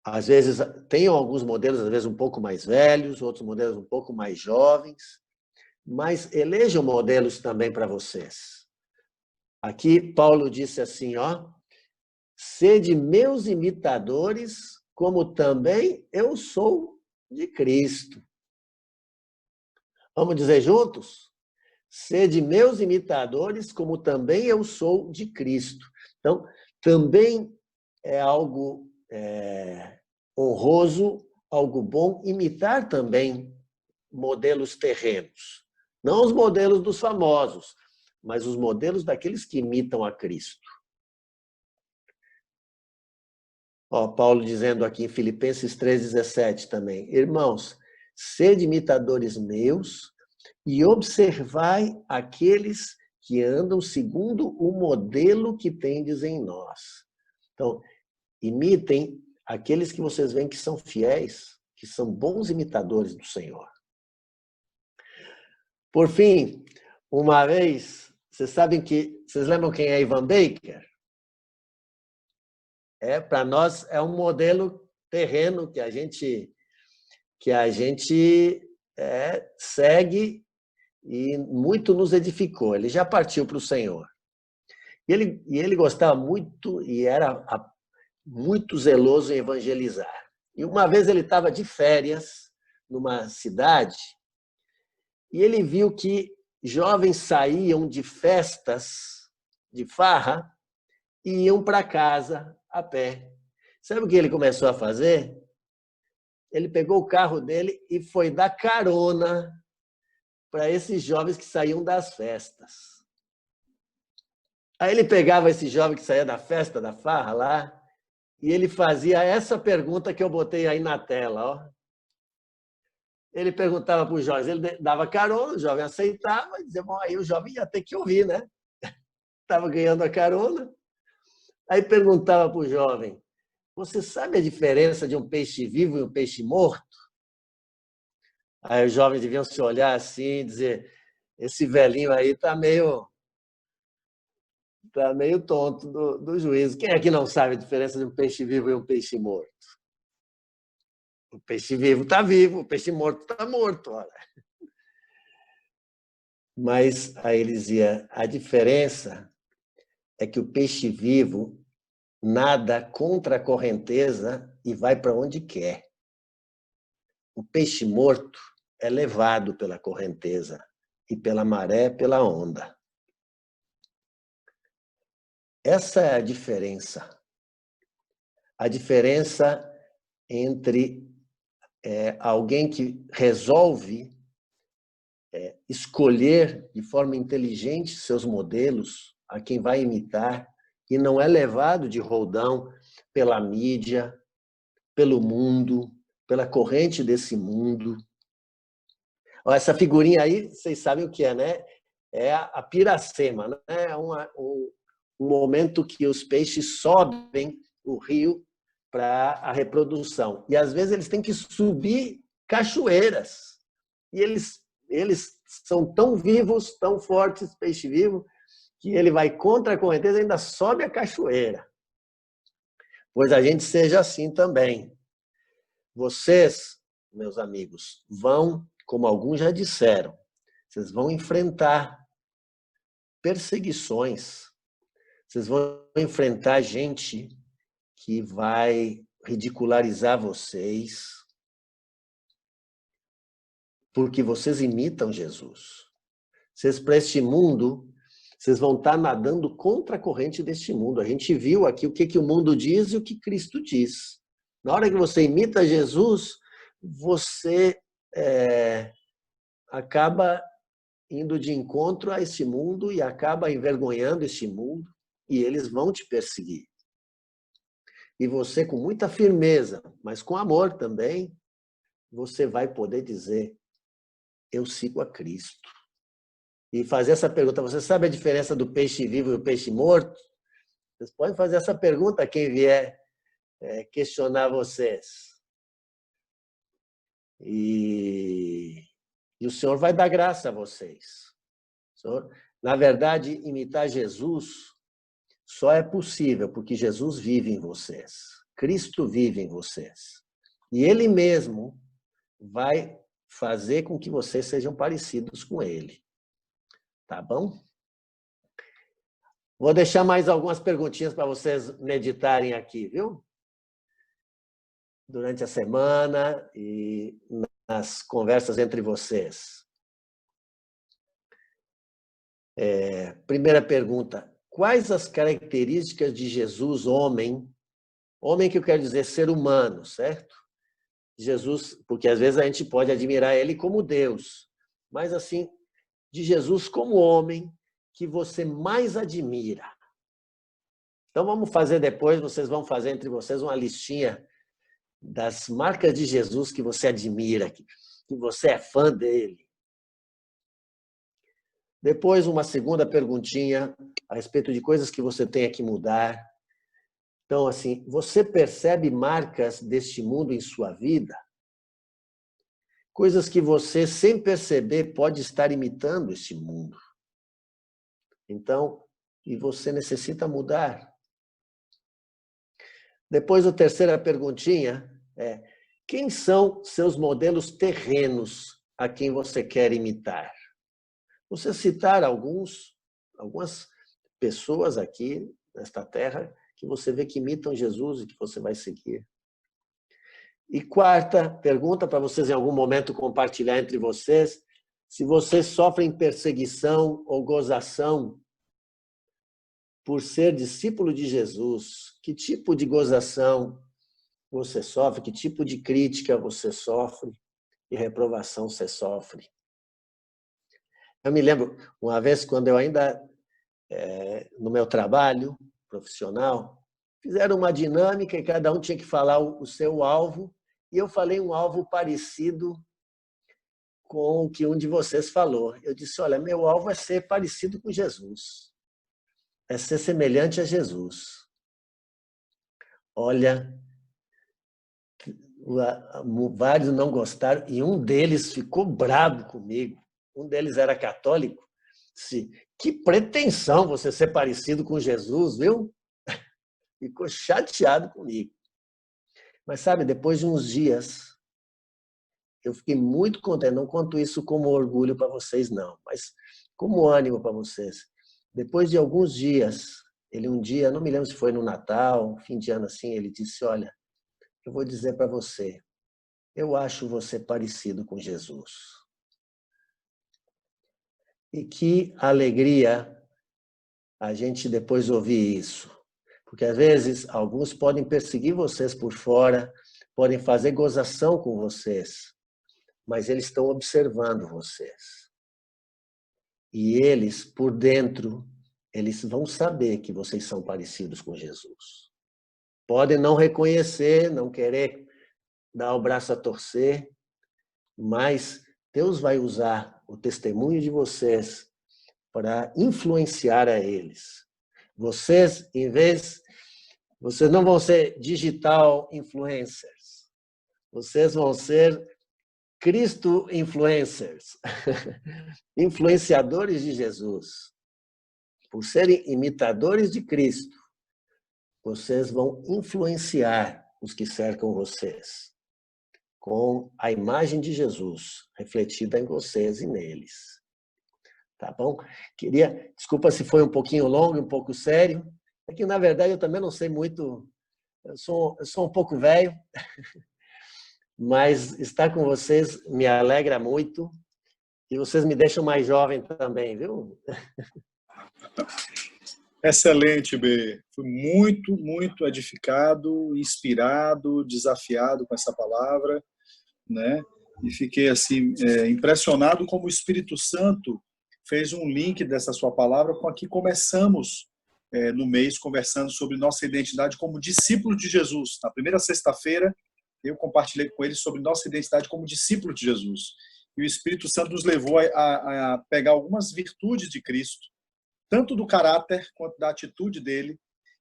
Às vezes, tem alguns modelos, às vezes, um pouco mais velhos, outros modelos um pouco mais jovens, mas elejam modelos também para vocês. Aqui, Paulo disse assim, sede meus imitadores, como também eu sou de Cristo. Vamos dizer juntos? Sede meus imitadores, como também eu sou de Cristo. Então, também é algo honroso, algo bom, imitar também modelos terrenos. Não os modelos dos famosos, mas os modelos daqueles que imitam a Cristo. Paulo dizendo aqui em Filipenses 3,17 também. Irmãos, sede imitadores meus e observai aqueles que andam segundo o modelo que tendes em nós. Então, imitem aqueles que vocês veem que são fiéis, que são bons imitadores do Senhor. Por fim, uma vez, vocês lembram quem é Ivan Baker? Para nós é um modelo terreno que a gente segue e muito nos edificou. Ele já partiu para o Senhor. E ele gostava muito e era muito zeloso em evangelizar. E uma vez ele estava de férias numa cidade e ele viu que jovens saíam de festas, de farra, e iam para casa a pé. Sabe o que ele começou a fazer? Ele pegou o carro dele e foi dar carona para esses jovens que saíam das festas. Aí ele pegava esse jovem que saía da festa, da farra lá, e ele fazia essa pergunta que eu botei aí na tela. Ó. Ele perguntava para os jovens, ele dava carona, o jovem aceitava, e dizia, bom, aí o jovem ia ter que ouvir, né? Estava ganhando a carona. Aí perguntava para o jovem, você sabe a diferença de um peixe vivo e um peixe morto? Aí os jovens deviam se olhar assim e dizer, esse velhinho aí está meio tonto do juízo. Quem é que não sabe a diferença de um peixe vivo e um peixe morto? O peixe vivo está vivo, o peixe morto está morto. Olha. Mas aí ele dizia, a diferença é que o peixe vivo nada contra a correnteza e vai para onde quer. O peixe morto é levado pela correnteza e pela maré, pela onda. Essa é a diferença. A diferença entre alguém que resolve escolher de forma inteligente seus modelos, a quem vai imitar, e não é levado de roldão pela mídia, pelo mundo, pela corrente desse mundo. Essa figurinha aí, vocês sabem o que é, né? É a piracema, né? É um momento que os peixes sobem o rio para a reprodução. E, às vezes, eles têm que subir cachoeiras. E eles são tão vivos, tão fortes, peixe vivo, que ele vai contra a correnteza e ainda sobe a cachoeira. Pois a gente seja assim também. Vocês, meus amigos, vão, como alguns já disseram, vocês vão enfrentar perseguições, vocês vão enfrentar gente que vai ridicularizar vocês, porque vocês imitam Jesus. Vocês, para este mundo, vocês vão estar nadando contra a corrente deste mundo. A gente viu aqui o que o mundo diz e o que Cristo diz. Na hora que você imita Jesus, você acaba indo de encontro a esse mundo e acaba envergonhando este mundo, e eles vão te perseguir. E você, com muita firmeza, mas com amor também, você vai poder dizer, eu sigo a Cristo. E fazer essa pergunta, você sabe a diferença do peixe vivo e do peixe morto? Vocês podem fazer essa pergunta a quem vier questionar vocês. E o Senhor vai dar graça a vocês. Senhor, na verdade, imitar Jesus só é possível porque Jesus vive em vocês. Cristo vive em vocês. E Ele mesmo vai fazer com que vocês sejam parecidos com Ele. Tá bom? Vou deixar mais algumas perguntinhas para vocês meditarem aqui, viu? Durante a semana e nas conversas entre vocês. Primeira pergunta. Quais as características de Jesus, homem? Homem que eu quero dizer ser humano, certo? Jesus, porque às vezes a gente pode admirar ele como Deus, mas assim, de Jesus como homem que você mais admira. Então vamos fazer depois, vocês vão fazer entre vocês uma listinha das marcas de Jesus que você admira, que você é fã dele. Depois, uma segunda perguntinha a respeito de coisas que você tenha que mudar. Então, assim, você percebe marcas deste mundo em sua vida? Coisas que você, sem perceber, pode estar imitando este mundo. Então, e você necessita mudar. Depois, a terceira perguntinha, Quem são seus modelos terrenos a quem você quer imitar? Você citar algumas pessoas aqui nesta terra que você vê que imitam Jesus e que você vai seguir. E quarta pergunta para vocês em algum momento compartilhar entre vocês, se vocês sofrem perseguição ou gozação por ser discípulo de Jesus, que tipo de gozação você sofre, que tipo de crítica você sofre e reprovação você sofre. Eu me lembro, uma vez, quando eu ainda, no meu trabalho profissional, fizeram uma dinâmica e cada um tinha que falar o seu alvo, e eu falei um alvo parecido com o que um de vocês falou. Eu disse, olha, meu alvo é ser parecido com Jesus, é ser semelhante a Jesus. Olha, vários não gostaram e um deles ficou bravo comigo. Um deles era católico. Disse, que pretensão você ser parecido com Jesus, viu? Ficou chateado comigo. Mas, sabe, depois de uns dias, eu fiquei muito contente. Não conto isso como orgulho para vocês, não, mas como ânimo para vocês. Depois de alguns dias, ele um dia, não me lembro se foi no Natal, fim de ano assim, ele disse, olha, eu vou dizer para você, eu acho você parecido com Jesus. E que alegria a gente depois ouvir isso. Porque, às vezes, alguns podem perseguir vocês por fora, podem fazer gozação com vocês, mas eles estão observando vocês. E eles, por dentro, eles vão saber que vocês são parecidos com Jesus. Podem não reconhecer, não querer dar o braço a torcer, mas Deus vai usar o testemunho de vocês para influenciar a eles. Vocês, vocês não vão ser digital influencers. Vocês vão ser Cristo influencers. Influenciadores de Jesus. Por serem imitadores de Cristo, vocês vão influenciar os que cercam vocês com a imagem de Jesus refletida em vocês e neles. Tá bom? Desculpa se foi um pouquinho longo, um pouco sério. É que, na verdade, eu também não sei muito, eu sou um pouco velho, mas estar com vocês me alegra muito e vocês me deixam mais jovem também, viu? Excelente, B. Fui muito, muito edificado, inspirado, desafiado com essa palavra, né? E fiquei assim impressionado como o Espírito Santo fez um link dessa sua palavra com a que começamos no mês conversando sobre nossa identidade como discípulo de Jesus. Na primeira sexta-feira, eu compartilhei com ele sobre nossa identidade como discípulo de Jesus. E o Espírito Santo nos levou a pegar algumas virtudes de Cristo, tanto do caráter quanto da atitude dele,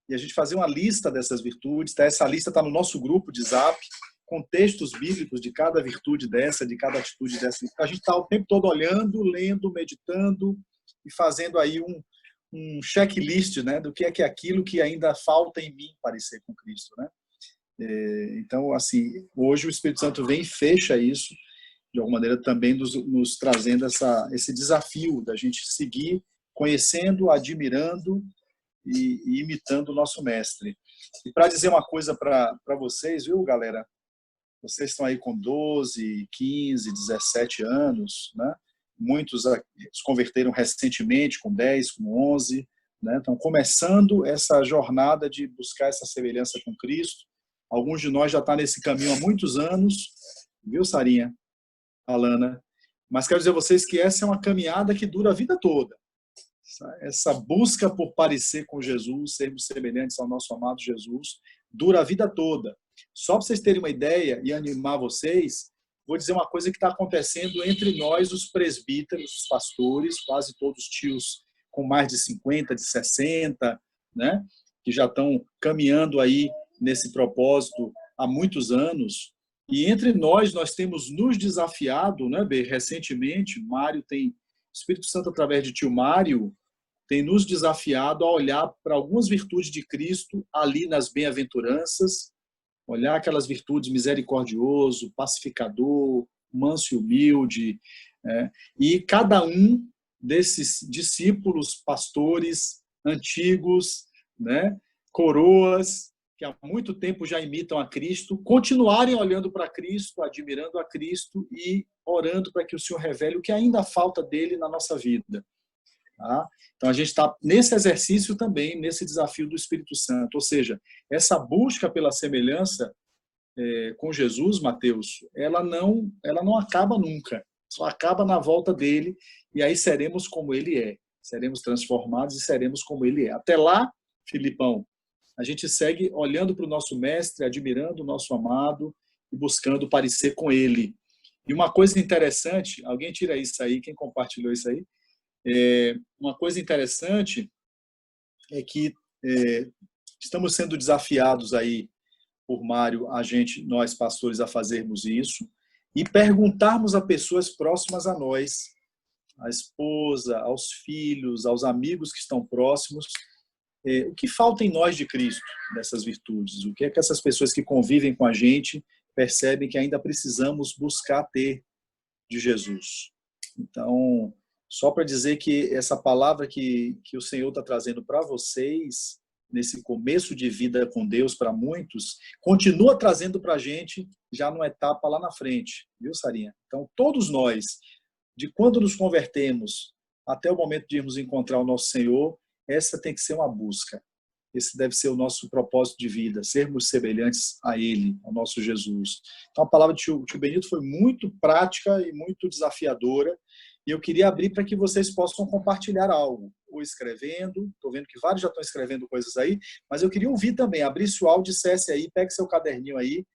e a gente fazer uma lista dessas virtudes. Tá? Essa lista está no nosso grupo de Zap, com textos bíblicos de cada virtude dessa, de cada atitude dessa. A gente está o tempo todo olhando, lendo, meditando e fazendo aí um checklist, né, do que é aquilo que ainda falta em mim parecer com Cristo, né? Então, assim, hoje o Espírito Santo vem e fecha isso, de alguma maneira também nos trazendo esse desafio da gente seguir conhecendo, admirando e imitando o nosso mestre. E para dizer uma coisa para vocês, viu, galera? Vocês estão aí com 12, 15, 17 anos, né? Muitos se converteram recentemente, com 10, com 11, né? Estão começando essa jornada de buscar essa semelhança com Cristo. Alguns de nós já estão nesse caminho há muitos anos, viu, Sarinha, Alana? Mas quero dizer a vocês que essa é uma caminhada que dura a vida toda. Essa busca por parecer com Jesus, sermos semelhantes ao nosso amado Jesus, dura a vida toda. Só para vocês terem uma ideia e animar vocês, vou dizer uma coisa que está acontecendo entre nós, os presbíteros, os pastores, quase todos tios com mais de 50, de 60, né? Que já estão caminhando aí nesse propósito há muitos anos. E entre nós temos nos desafiado, né, B? Recentemente, o Espírito Santo, através de tio Mário, tem nos desafiado a olhar para algumas virtudes de Cristo ali nas bem-aventuranças olhar aquelas virtudes, misericordioso, pacificador, manso e humilde, e cada um desses discípulos, pastores antigos, né, coroas, que há muito tempo já imitam a Cristo, continuarem olhando para Cristo, admirando a Cristo e orando para que o Senhor revele o que ainda falta dele na nossa vida. Tá? Então, a gente está nesse exercício também, nesse desafio do Espírito Santo. Ou seja, essa busca pela semelhança com Jesus, Mateus, ela não acaba nunca. Só acaba na volta dele, e aí seremos como ele é. Seremos transformados e seremos como ele é. Até lá, Filipão, a gente segue olhando para o nosso mestre, admirando o nosso amado e buscando parecer com ele. E uma coisa interessante, alguém tira isso aí, quem compartilhou isso aí? Uma coisa interessante é que estamos sendo desafiados aí por Mário, nós pastores, a fazermos isso e perguntarmos a pessoas próximas a nós, à esposa, aos filhos, aos amigos que estão próximos, o que falta em nós de Cristo, dessas virtudes? O que é que essas pessoas que convivem com a gente percebem que ainda precisamos buscar ter de Jesus? Então, só para dizer que essa palavra que o Senhor está trazendo para vocês, nesse começo de vida com Deus para muitos, continua trazendo para a gente já numa etapa lá na frente, viu, Sarinha? Então, todos nós, de quando nos convertemos até o momento de irmos encontrar o nosso Senhor, essa tem que ser uma busca. Esse deve ser o nosso propósito de vida, sermos semelhantes a Ele, ao nosso Jesus. Então, a palavra de tio Benito foi muito prática e muito desafiadora, e eu queria abrir para que vocês possam compartilhar algo, ou escrevendo, estou vendo que vários já estão escrevendo coisas aí, mas eu queria ouvir também, abrisse o áudio, dissesse aí, pegue seu caderninho aí, o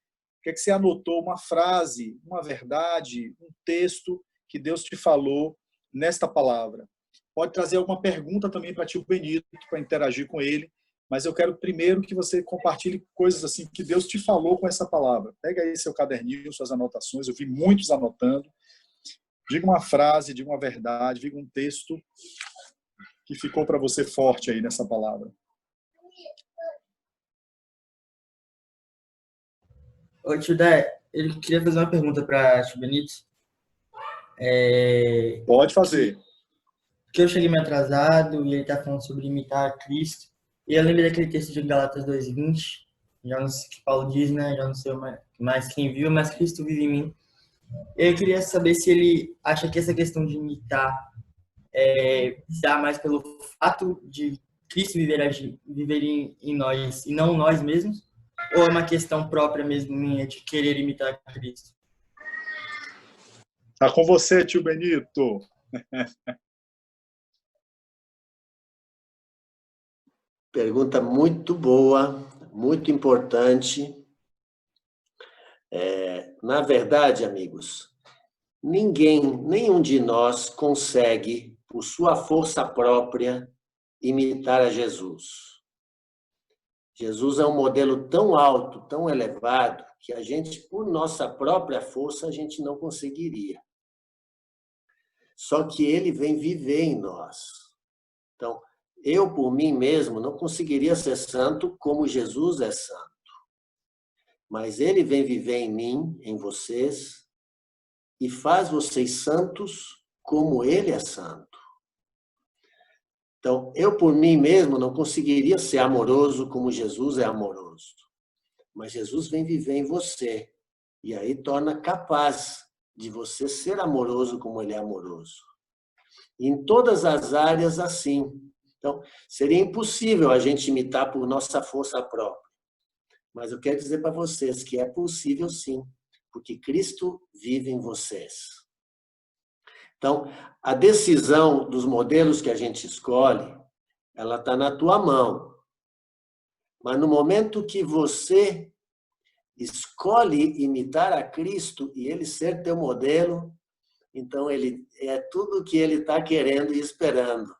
que é que você anotou, uma frase, uma verdade, um texto que Deus te falou nesta palavra. Pode trazer alguma pergunta também para tio Benito, para interagir com ele, mas eu quero primeiro que você compartilhe coisas assim que Deus te falou com essa palavra. Pega aí seu caderninho, suas anotações, eu vi muitos anotando. Diga uma frase, diga uma verdade, diga um texto que ficou para você forte aí nessa palavra. Oi, tio Dé, ele queria fazer uma pergunta para tio Benito. Pode fazer. Porque eu cheguei meio atrasado e ele está falando sobre imitar a Cristo. E eu lembrei daquele texto de Gálatas 2:20, já não sei o que Paulo diz, né? Já não sei mais quem viu, mas Cristo vive em mim. Eu queria saber se ele acha que essa questão de imitar se dá mais pelo fato de Cristo viver em nós e não nós mesmos, ou é uma questão própria mesmo minha de querer imitar Cristo? Tá com você, tio Benito. Pergunta muito boa, muito importante. Na verdade, amigos, nenhum de nós consegue, por sua força própria, imitar a Jesus. Jesus é um modelo tão alto, tão elevado, que a gente, por nossa própria força, a gente não conseguiria. Só que ele vem viver em nós. Então, eu, por mim mesmo, não conseguiria ser santo como Jesus é santo. Mas ele vem viver em mim, em vocês, e faz vocês santos como ele é santo. Então, eu, por mim mesmo, não conseguiria ser amoroso como Jesus é amoroso. Mas Jesus vem viver em você. E aí torna capaz de você ser amoroso como ele é amoroso. E em todas as áreas, assim. Então, seria impossível a gente imitar por nossa força própria. Mas eu quero dizer para vocês que é possível sim, porque Cristo vive em vocês. Então, a decisão dos modelos que a gente escolhe, ela está na tua mão. Mas no momento que você escolhe imitar a Cristo e ele ser teu modelo, então ele é tudo o que ele está querendo e esperando.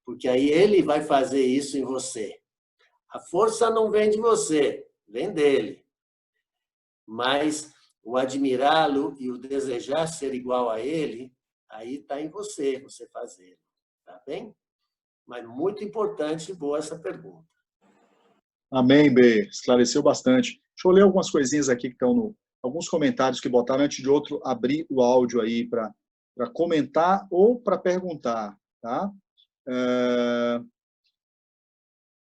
Porque aí ele vai fazer isso em você. A força não vem de você, vem dele. Mas o admirá-lo e o desejar ser igual a ele, aí está em você fazer. Tá bem? Mas muito importante e boa essa pergunta. Amém, B. Esclareceu bastante. Deixa eu ler algumas coisinhas aqui que estão alguns comentários que botaram antes de outro abrir o áudio aí para comentar ou para perguntar, tá?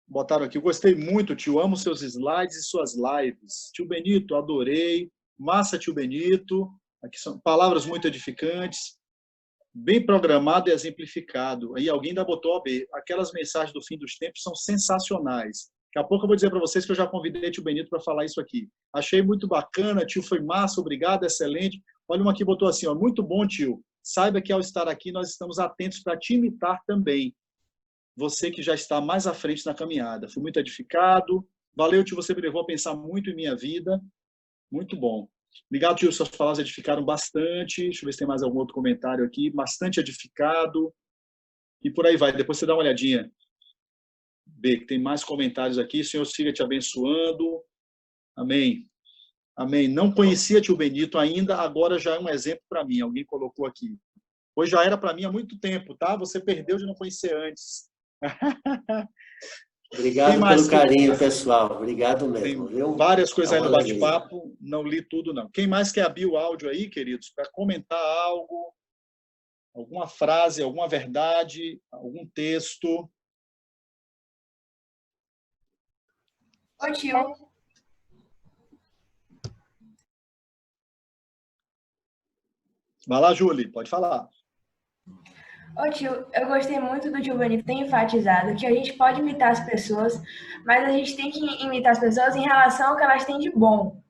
Botaram aqui, gostei muito, tio, amo seus slides e suas lives. Tio Benito, adorei. Massa, tio Benito. Aqui são palavras muito edificantes. Bem programado e exemplificado. Aí alguém ainda botou OB. Aquelas mensagens do fim dos tempos são sensacionais. Daqui a pouco eu vou dizer para vocês que eu já convidei tio Benito para falar isso aqui. Achei muito bacana, tio, foi massa, obrigado, excelente. Olha uma aqui, botou assim, ó, muito bom, tio. Saiba que ao estar aqui nós estamos atentos para te imitar também. Você que já está mais à frente na caminhada. Fui muito edificado. Valeu, tio, você me levou a pensar muito em minha vida. Muito bom. Obrigado, tio, suas palavras edificaram bastante. Deixa eu ver se tem mais algum outro comentário aqui. Bastante edificado. E por aí vai. Depois você dá uma olhadinha. B, que tem mais comentários aqui. Senhor, siga te abençoando. Amém. Amém. Não conhecia tio Benito ainda, agora já é um exemplo para mim. Alguém colocou aqui. Pois já era para mim há muito tempo, tá? Você perdeu de não conhecer antes. Obrigado pelo carinho, pessoal. Obrigado mesmo, viu? Várias coisas aí no bate-papo, não li tudo, não. Quem mais quer abrir o áudio aí, queridos, para comentar algo, alguma frase, alguma verdade, algum texto? Ô, tio. Vai lá, Júlia, pode falar. Ô, tio, eu gostei muito do tio Benito ter enfatizado que a gente pode imitar as pessoas, mas a gente tem que imitar as pessoas em relação ao que elas têm de bom.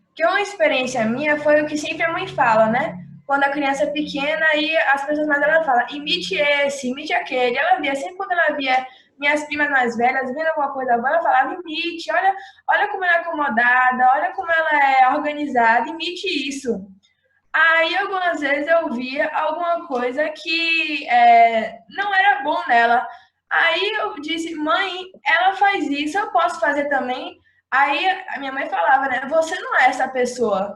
Porque uma experiência minha foi o que sempre a mãe fala, né? Quando a criança é pequena e as pessoas mais velhas falam, imite esse, imite aquele. Ela via, sempre quando ela via minhas primas mais velhas vendo alguma coisa boa, ela falava, imite, olha como ela é acomodada, olha como ela é organizada, imite isso. Aí, algumas vezes, eu via alguma coisa que não era bom nela. Aí, eu disse, mãe, ela faz isso, eu posso fazer também? Aí, a minha mãe falava, né? Você não é essa pessoa.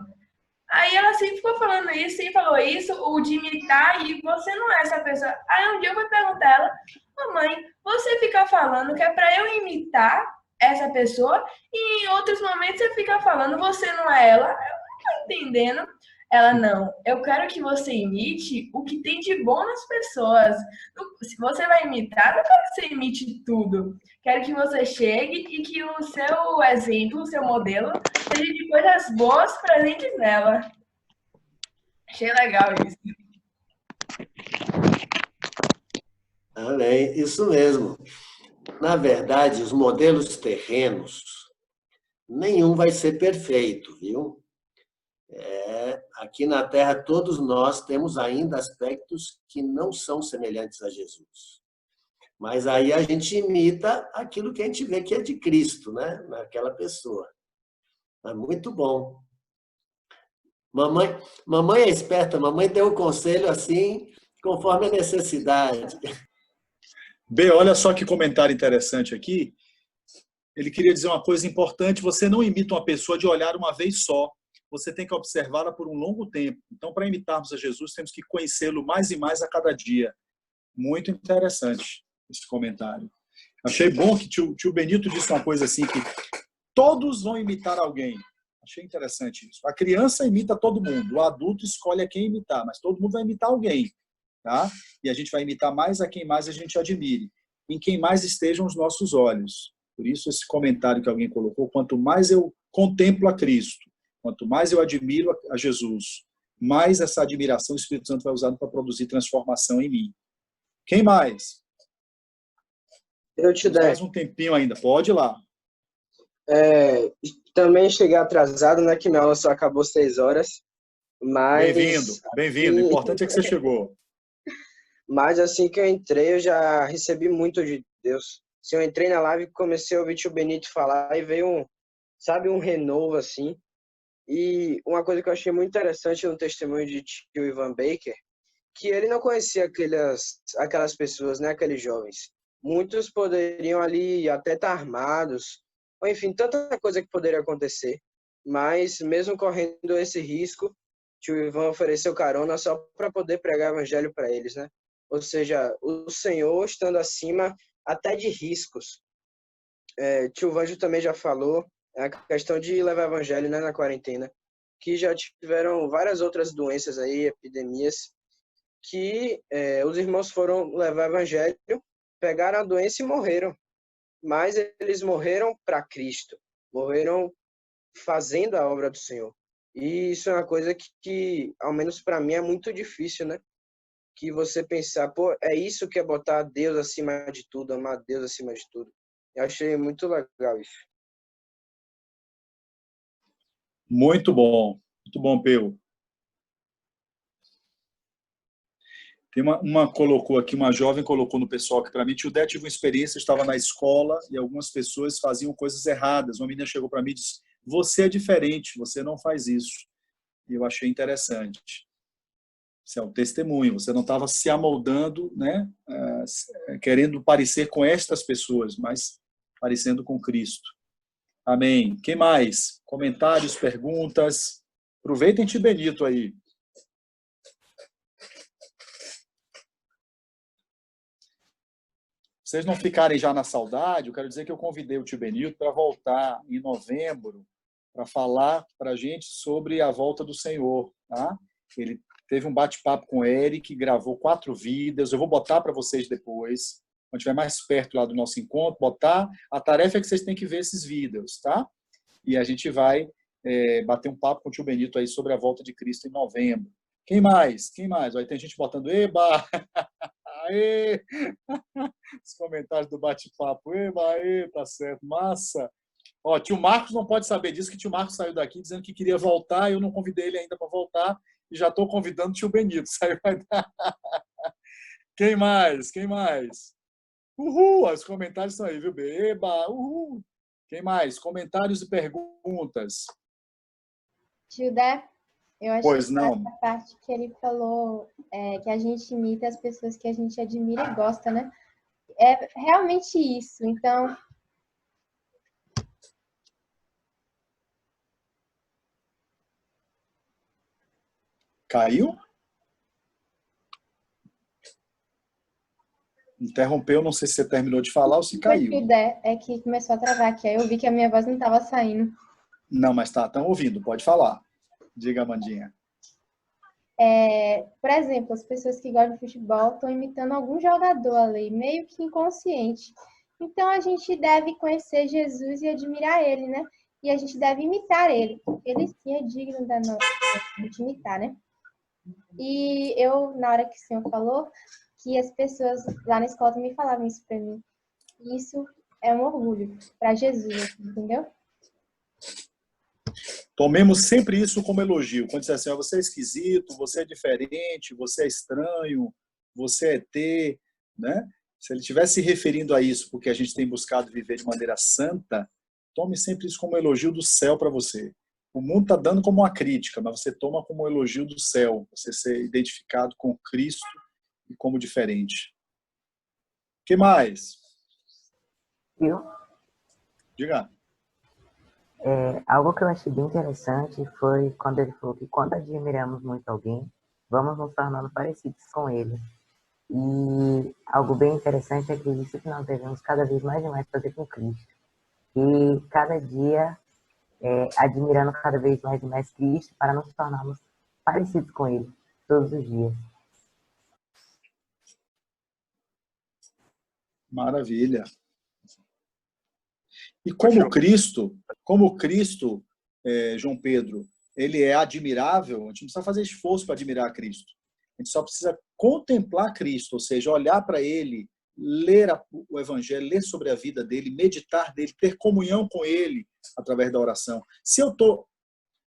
Aí, ela sempre ficou falando isso, sempre falou isso, o de imitar, e você não é essa pessoa. Aí, um dia, eu fui perguntar a ela, mamãe, você fica falando que é para eu imitar essa pessoa, e em outros momentos, você fica falando, você não é ela. Eu não tô entendendo. Ela, não, eu quero que você imite o que tem de bom nas pessoas. Se você vai imitar, não quero que você imite tudo. Quero que você chegue e que o seu exemplo, o seu modelo, seja de coisas boas presentes nela. Achei legal isso. Amém, isso mesmo. Na verdade, os modelos terrenos, nenhum vai ser perfeito, viu? Aqui na Terra, todos nós temos ainda aspectos que não são semelhantes a Jesus. Mas aí a gente imita aquilo que a gente vê que é de Cristo, né? Naquela pessoa. É muito bom. Mamãe é esperta, mamãe deu o conselho assim, conforme a necessidade. B, olha só que comentário interessante aqui. Ele queria dizer uma coisa importante, você não imita uma pessoa de olhar uma vez só. Você tem que observá-la por um longo tempo. Então, para imitarmos a Jesus, temos que conhecê-lo mais e mais a cada dia. Muito interessante esse comentário. Achei bom que tio Benito disse uma coisa assim, que todos vão imitar alguém. Achei interessante isso. A criança imita todo mundo, o adulto escolhe a quem imitar, mas todo mundo vai imitar alguém. Tá? E a gente vai imitar mais a quem mais a gente admire, em quem mais estejam os nossos olhos. Por isso, esse comentário que alguém colocou, quanto mais eu contemplo a Cristo, quanto mais eu admiro a Jesus, mais essa admiração o Espírito Santo vai usar para produzir transformação em mim. Quem mais? Eu te dei. Mais um tempinho ainda. Pode ir lá. Também cheguei atrasado, né? Que minha aula só acabou 6 horas. Mas... Bem-vindo. O importante é que você chegou. Mas assim que eu entrei, eu já recebi muito de Deus. Se eu entrei na live, comecei a ouvir o tio Benito falar e veio um renovo assim. E uma coisa que eu achei muito interessante no testemunho de tio Ivan Baker, que ele não conhecia aquelas pessoas, né, aqueles jovens. Muitos poderiam ali até estar armados, ou enfim, tanta coisa que poderia acontecer. Mas mesmo correndo esse risco, tio Ivan ofereceu carona só para poder pregar o evangelho para eles, né? Ou seja, o Senhor estando acima até de riscos. Tio Vanjo também já falou é a questão de levar evangelho, né, na quarentena, que já tiveram várias outras doenças aí, epidemias, que os irmãos foram levar evangelho, pegaram a doença e morreram. Mas eles morreram para Cristo, morreram fazendo a obra do Senhor. E isso é uma coisa que ao menos para mim, é muito difícil, né? Que você pensar, pô, é isso que é botar Deus acima de tudo, amar Deus acima de tudo. Eu achei muito legal isso. Muito bom, Peu. Tem uma colocou aqui, uma jovem colocou no pessoal que para mim, tio Dé, tive uma experiência, eu estava na escola e algumas pessoas faziam coisas erradas. Uma menina chegou para mim e disse, você é diferente, você não faz isso. E eu achei interessante. Isso é um testemunho, você não estava se amoldando, né, querendo parecer com estas pessoas, mas parecendo com Cristo. Amém. Quem mais? Comentários, perguntas? Aproveitem Tio Benito aí. Vocês não ficarem já na saudade, eu quero dizer que eu convidei o Tio Benito para voltar em novembro para falar para a gente sobre a volta do Senhor. Tá? Ele teve um bate-papo com o Eric, gravou 4 vídeos, eu vou botar para vocês depois, quando estiver mais perto lá do nosso encontro, botar. A tarefa é que vocês têm que ver esses vídeos, tá? E a gente vai bater um papo com o Tio Benito aí sobre a volta de Cristo em novembro. Quem mais? Quem mais? Aí tem gente botando, eba! Aê! Os comentários do bate-papo, eba, aê, tá certo, massa! Ó, tio Marcos não pode saber disso, que tio Marcos saiu daqui dizendo que queria voltar, eu não convidei ele ainda para voltar, e já estou convidando o tio Benito. Saiu. Quem mais? Quem mais? Uhul! Os comentários estão aí, viu? Eba! Uhul! Quem mais? Comentários e perguntas. Tio Dé, eu achei Pois não. essa parte que ele falou que a gente imita as pessoas que a gente admira e gosta, né? É realmente isso. Então, caiu? Interrompeu, não sei se você terminou de falar ou se caiu. Tio Dé, é que começou a travar aqui, aí eu vi que a minha voz não estava saindo. Não, mas estão ouvindo, pode falar. Diga, Amandinha. Por exemplo, as pessoas que gostam de futebol estão imitando algum jogador ali, meio que inconsciente. Então, a gente deve conhecer Jesus e admirar ele, né? E a gente deve imitar ele. Ele sim é digno da gente imitar, né? E eu, na hora que o senhor falou, que as pessoas lá na escola também falavam isso para mim. E isso é um orgulho para Jesus, entendeu? Tomemos sempre isso como elogio. Quando disser assim, você é esquisito, você é diferente, você é estranho, você é ET, né? Se ele estiver se referindo a isso porque a gente tem buscado viver de maneira santa, tome sempre isso como elogio do céu para você. O mundo está dando como uma crítica, mas você toma como um elogio do céu. Você ser identificado com Cristo e como diferente. O que mais? Viu? Diga. Algo que eu achei bem interessante foi quando ele falou que quando admiramos muito alguém, vamos nos tornando parecidos com ele. E algo bem interessante é que isso que nós devemos cada vez mais e mais fazer com Cristo. E cada dia admirando cada vez mais e mais Cristo para nos tornarmos parecidos com ele todos os dias. Maravilha. E como Cristo, João Pedro, ele é admirável, a gente não precisa fazer esforço para admirar Cristo. A gente só precisa contemplar Cristo, ou seja, olhar para ele, ler o Evangelho, ler sobre a vida dele, meditar dele, ter comunhão com ele através da oração. Se eu estou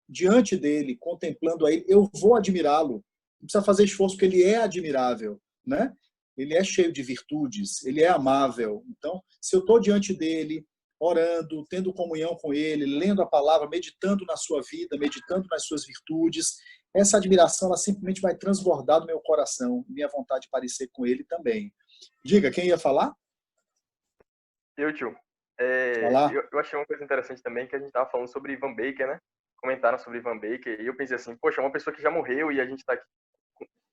diante dele, contemplando a ele, eu vou admirá-lo. Não precisa fazer esforço, porque ele é admirável, né? Ele é cheio de virtudes, ele é amável. Então, se eu estou diante dele, orando, tendo comunhão com ele, lendo a palavra, meditando na sua vida, meditando nas suas virtudes, essa admiração ela simplesmente vai transbordar do meu coração, minha vontade de parecer com ele também. Diga, quem ia falar? Eu, tio. Eu achei uma coisa interessante também, que a gente estava falando sobre Ivan Baker, né? Comentaram sobre Ivan Baker, e eu pensei assim, poxa, é uma pessoa que já morreu e a gente está aqui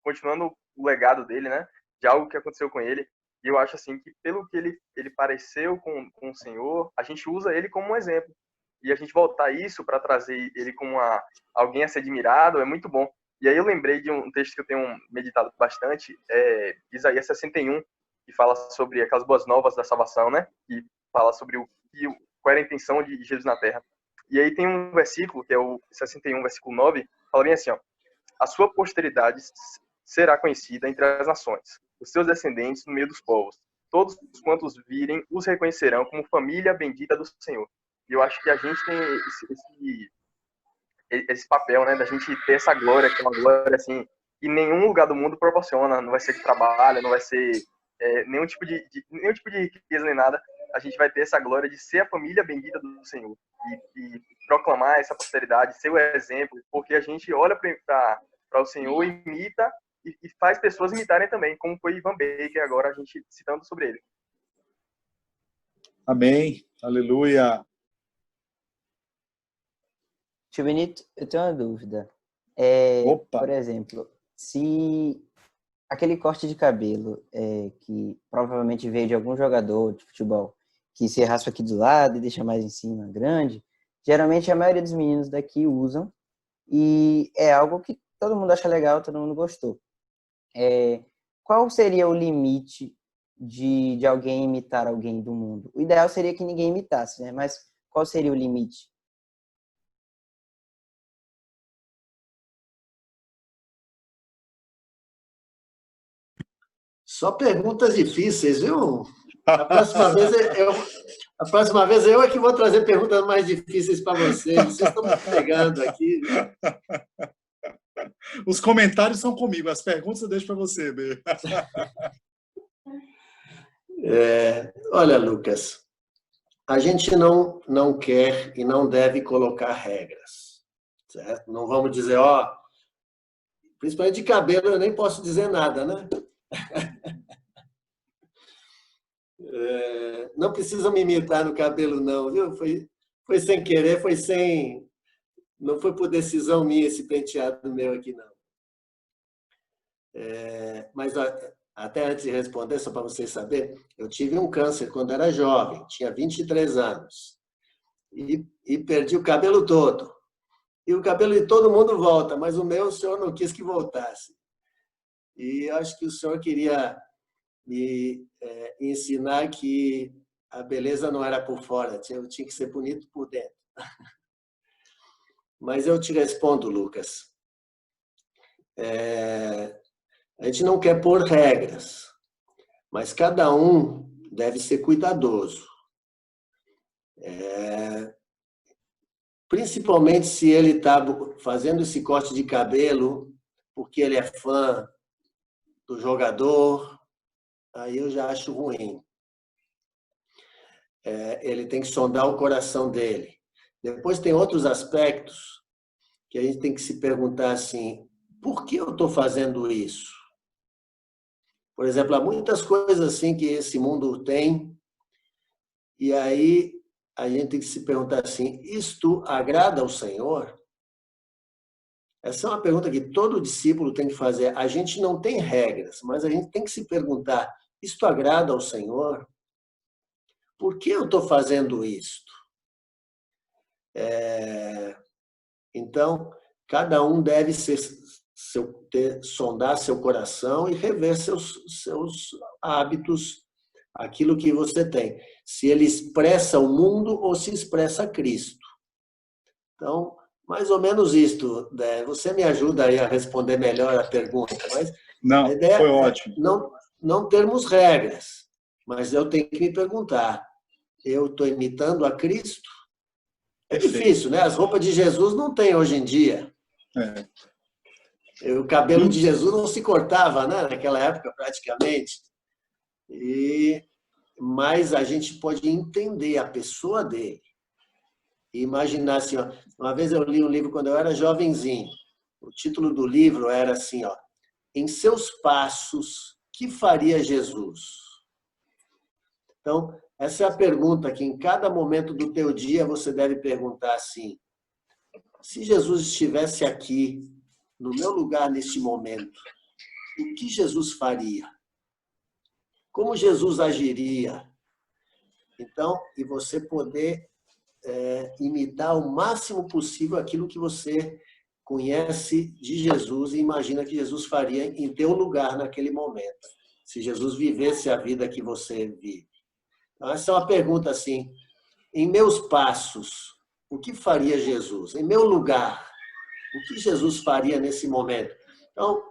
continuando o legado dele, né? De algo que aconteceu com ele. E eu acho assim que pelo que ele pareceu com o Senhor, a gente usa ele como um exemplo. E a gente voltar isso para trazer ele como alguém a ser admirado é muito bom. E aí eu lembrei de um texto que eu tenho meditado bastante, Isaías 61, que fala sobre aquelas boas novas da salvação, né? Que fala sobre qual era a intenção de Jesus na Terra. E aí tem um versículo, que é o 61, versículo 9, fala bem assim, ó: a sua posteridade será conhecida entre as nações, os seus descendentes no meio dos povos. Todos quantos virem os reconhecerão como família bendita do Senhor. E eu acho que a gente tem esse papel, né, da gente ter essa glória, que é uma glória assim, que nenhum lugar do mundo proporciona. Não vai ser de trabalho, não vai ser nenhum tipo de riqueza nem nada. A gente vai ter essa glória de ser a família bendita do Senhor e proclamar essa posteridade, ser o exemplo, porque a gente olha para o Senhor, imita e faz pessoas imitarem também, como foi Ivan Baker, agora a gente citando sobre ele. Amém. Aleluia. Tio Benito, eu tenho uma dúvida. Opa. Por exemplo, se aquele corte de cabelo que provavelmente veio de algum jogador de futebol, que se raspa aqui do lado e deixa mais em cima, grande, geralmente a maioria dos meninos daqui usam, e é algo que todo mundo acha legal, todo mundo gostou. Qual seria o limite de alguém imitar alguém do mundo? O ideal seria que ninguém imitasse, né? Mas qual seria o limite? Só perguntas difíceis, viu? A próxima vez eu é que vou trazer perguntas mais difíceis para vocês. Vocês estão me pegando aqui. Os comentários são comigo, as perguntas eu deixo para você, Bê. Olha, Lucas, a gente não quer e não deve colocar regras, certo? Não vamos dizer, principalmente de cabelo, eu nem posso dizer nada, né? Não precisa me imitar no cabelo, não, viu? Foi sem querer, não foi por decisão minha esse penteado meu aqui, não. Mas até antes de responder, só para vocês saberem, eu tive um câncer quando era jovem, tinha 23 anos, e perdi o cabelo todo. E o cabelo de todo mundo volta, mas o meu, o senhor não quis que voltasse. E acho que o senhor queria me ensinar que a beleza não era por fora, eu tinha que ser bonito por dentro. Mas eu te respondo, Lucas. A gente não quer pôr regras, mas cada um deve ser cuidadoso. Principalmente se ele está fazendo esse corte de cabelo porque ele é fã do jogador, aí eu já acho ruim. Ele tem que sondar o coração dele. Depois tem outros aspectos que a gente tem que se perguntar assim, por que eu estou fazendo isso? Por exemplo, há muitas coisas assim que esse mundo tem, e aí a gente tem que se perguntar assim, isto agrada ao Senhor? Essa é uma pergunta que todo discípulo tem que fazer. A gente não tem regras, mas a gente tem que se perguntar, isto agrada ao Senhor? Por que eu estou fazendo isto? Então, cada um deve sondar seu coração e rever seus hábitos, aquilo que você tem. Se ele expressa o mundo ou se expressa Cristo. Então, mais ou menos isto. Você me ajuda aí a responder melhor a pergunta. Mas não, a ideia foi ótimo. Não termos regras, mas eu tenho que me perguntar, eu estou imitando a Cristo? É difícil, né? As roupas de Jesus não tem hoje em dia. O cabelo de Jesus não se cortava, né? Naquela época, praticamente. Mas a gente pode entender a pessoa dele. E imaginar assim, uma vez eu li um livro quando eu era jovenzinho. O título do livro era assim, Em seus passos, que faria Jesus? Então, essa é a pergunta que em cada momento do teu dia você deve perguntar assim, se Jesus estivesse aqui, no meu lugar neste momento, o que Jesus faria? Como Jesus agiria? Então, e você poder imitar o máximo possível aquilo que você conhece de Jesus e imagina que Jesus faria em teu lugar naquele momento, se Jesus vivesse a vida que você vive. Então, essa é uma pergunta assim, em meus passos, o que faria Jesus? Em meu lugar, o que Jesus faria nesse momento? Então,